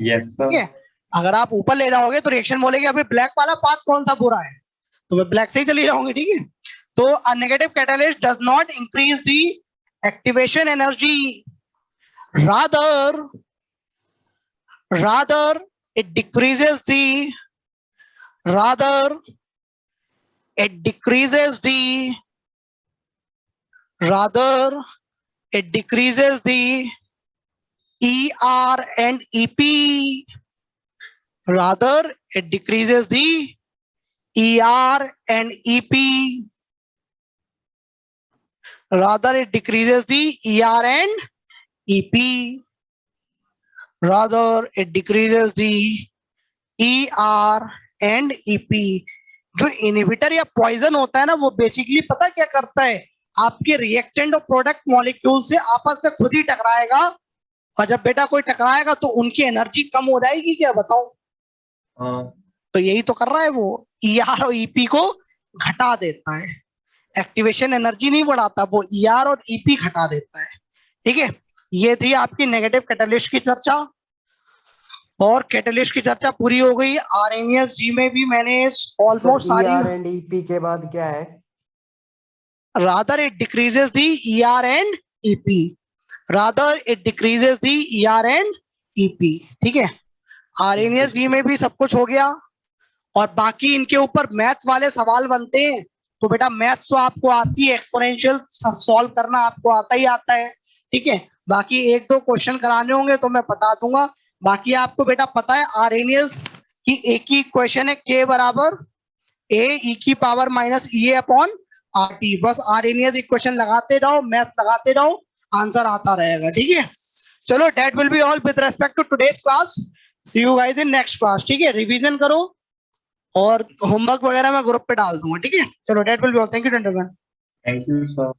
यस ठीक है, अगर आप ऊपर ले जाओगे तो रिएक्शन बोलेगी अबे ब्लैक वाला पाथ कौन सा बुरा है, तो मैं ब्लैक से ही चली जाऊंगी। ठीक है, तो a negative catalyst does not increase the activation energy, rather it decreases the ER and EP, rather it decreases the ER and EP, rather it decreases the ER and EP, rather it decreases the ER and EP। जो inhibitor या poison होता है ना, वो basically पता क्या करता है, आपके रिएक्टेंट और प्रोडक्ट मॉलिक्यूल से आपस में खुद ही टकराएगा, और जब बेटा कोई टकराएगा तो उनकी एनर्जी कम हो जाएगी, क्या बताओ। तो यही तो कर रहा है वो, ER और EP को घटा देता है, एक्टिवेशन एनर्जी नहीं बढ़ाता, वो ER और EP घटा देता है। ठीक है, ये थी आपकी नेगेटिव कैटलिस्ट की चर्चा, और कैटलिस्ट की चर्चा पूरी हो गई। आरएनएस जी में भी मैंने ऑलमोस्ट सारी। ER and EP के बाद क्या है, rather it decreases the ER and EP, rather it decreases the ER and EP। ठीक है, आरएनएस जी में भी सब कुछ हो गया, और बाकी इनके ऊपर मैथ्स वाले सवाल बनते हैं, तो बेटा मैथ्स तो आपको आती है, एक्सपोनेंशियल सॉल्व करना आपको आता ही आता है। ठीक है, बाकी एक दो क्वेश्चन कराने होंगे तो मैं बता दूंगा। बाकी आपको बेटा पता है आरएनएस की एक ही क्वेश्चन है, K बराबर AE की power minus EA upon RT। बस आरएनएस इक्वेशन लगाते जाओ, मैथ लगाते जाओ, आंसर आता रहेगा। ठीक है, चलो that will be all with respect to today's class. See you guys in next class. ठीक है, रिवीजन करो और होमवर्क वगैरह मैं ग्रुप पे डाल दूंगा। ठीक है, चलो that will be all. Thank you gentleman. Thank you sir.